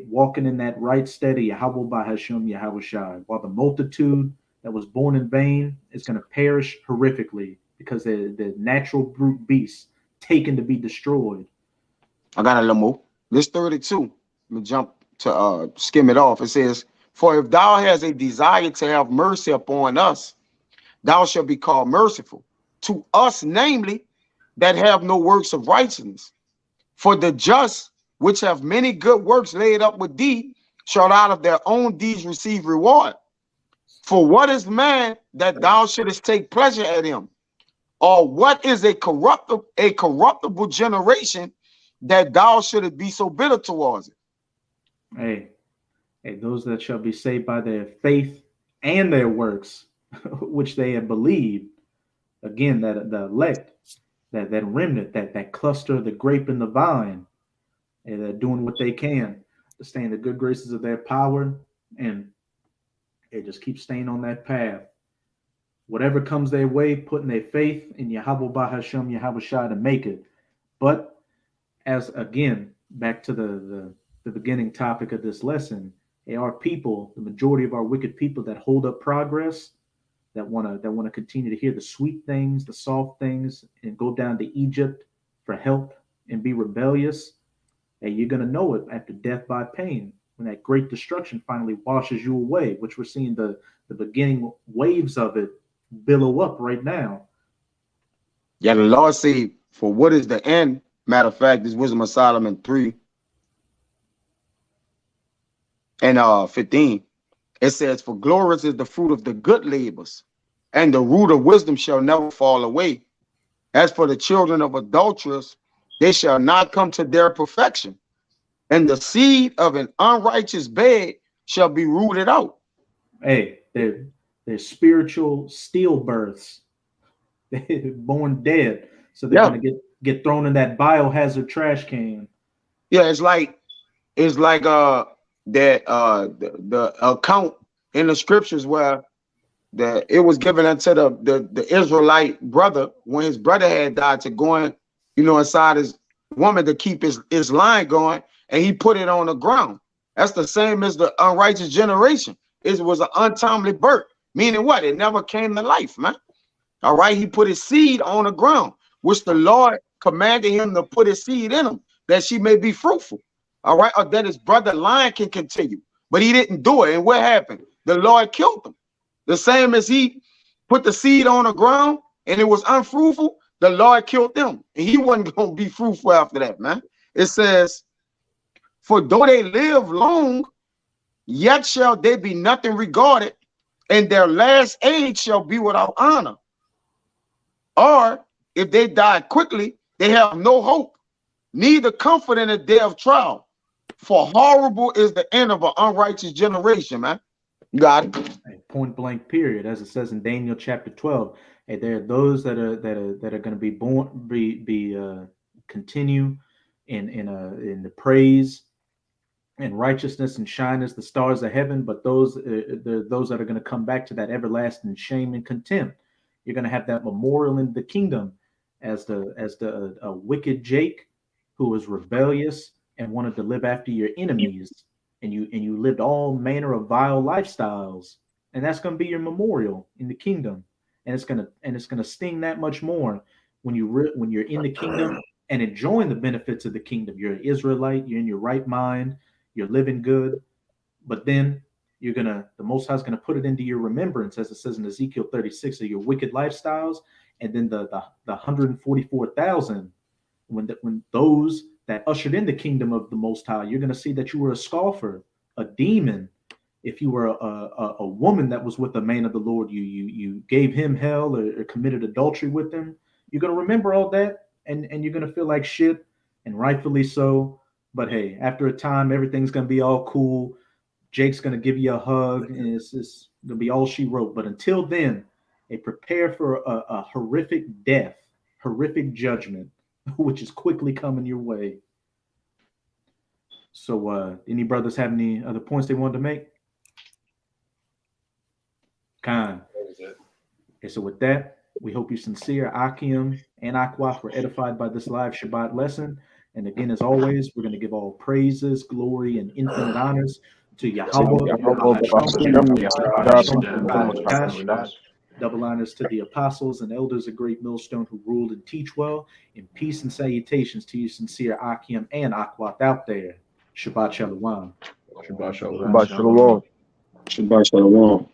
walking in that right steady, Yahweh by Hashem, Yahweh Shai, while the multitude that was born in vain is going to perish horrifically because the natural brute beasts taken to be destroyed. I got a little more. This 32, let me jump to skim it off. It says, for if thou hast a desire to have mercy upon us, thou shalt be called merciful to us, namely, that have no works of righteousness. For the just, which have many good works laid up with thee, shall out of their own deeds receive reward. For what is man that thou shouldest take pleasure at him? Or what is a corruptible generation that thou shouldest be so bitter towards it? Hey, those that shall be saved by their faith and their works, which they have believed. Again, that the elect, that remnant, that cluster, the grape and the vine, and they're doing what they can to stay in the good graces of their power, and they just keep staying on that path. Whatever comes their way, putting their faith in Yahweh Ba Hashem, Yahweh Shai to make it. But as again, back to the beginning topic of this lesson, they are people, the majority of our wicked people that hold up progress, that want to continue to hear the sweet things, the soft things, and go down to Egypt for help and be rebellious. And you're going to know it after death by pain, when that great destruction finally washes you away, which we're seeing the beginning waves of it billow up right now. Yeah, the Lord said, for what is the end? Matter of fact, this Wisdom of Solomon 3 and 15. It says, for glorious is the fruit of the good labors, and the root of wisdom shall never fall away. As for the children of adulterers, they shall not come to their perfection, and the seed of an unrighteous bed shall be rooted out. Hey, they're spiritual stillbirths. They're born dead, so they're going to get thrown in that biohazard trash can. Yeah, it's like the account in the scriptures where it was given unto the Israelite brother when his brother had died to go in, inside his woman to keep his line going, and he put it on the ground. That's the same as the unrighteous generation. It was an untimely birth, meaning what? It never came to life, man. All right, he put his seed on the ground, which the Lord commanded him to put his seed in him, that she may be fruitful. All right, or that his brother line can continue. But he didn't do it. And what happened? The Lord killed him. The same as he put the seed on the ground and it was unfruitful, the Lord killed them. And he wasn't going to be fruitful after that, man. It says, for though they live long, yet shall they be nothing regarded, and their last age shall be without honor. Or if they die quickly, they have no hope, neither comfort in the day of trial. For horrible is the end of an unrighteous generation, man. You got it. Point blank, period. As it says in Daniel chapter 12, hey, there are those that are going to be born, continue in the praise and righteousness and shine as the stars of heaven. But those that are going to come back to that everlasting shame and contempt. You're going to have that memorial in the kingdom as the wicked Jake, who was rebellious and wanted to live after your enemies, and you lived all manner of vile lifestyles, and that's going to be your memorial in the kingdom, and it's gonna sting that much more when when you're in the kingdom and enjoying the benefits of the kingdom. You're an Israelite, you're in your right mind, you're living good, but then the Most High is gonna put it into your remembrance, as it says in Ezekiel 36, of your wicked lifestyles, and then the 144,000, when those that ushered in the kingdom of the Most High, you're gonna see that you were a scoffer, a demon. If you were a woman that was with a man of the Lord, you gave him hell or committed adultery with him, you're gonna remember all that, and you're gonna feel like shit, and rightfully so. But hey, after a time, everything's gonna be all cool. Jake's gonna give you a hug, and it's gonna be all she wrote. But until then, prepare for a horrific death, horrific judgment, which is quickly coming your way. So, any brothers have any other points they wanted to make? Khan. Okay, so with that, we hope you're sincere, Akim and Akwaf, were edified by this live Shabbat lesson. And again, as always, we're going to give all praises, glory, and infinite honors to Yahweh, double honors to the apostles and elders of Great Millstone who ruled and teach well, and peace and salutations to you sincere Akim and Akwaf out there. Shabbat Shalom. Shabbat Shalom. Shabbat Shalom. Shabbat Shalom.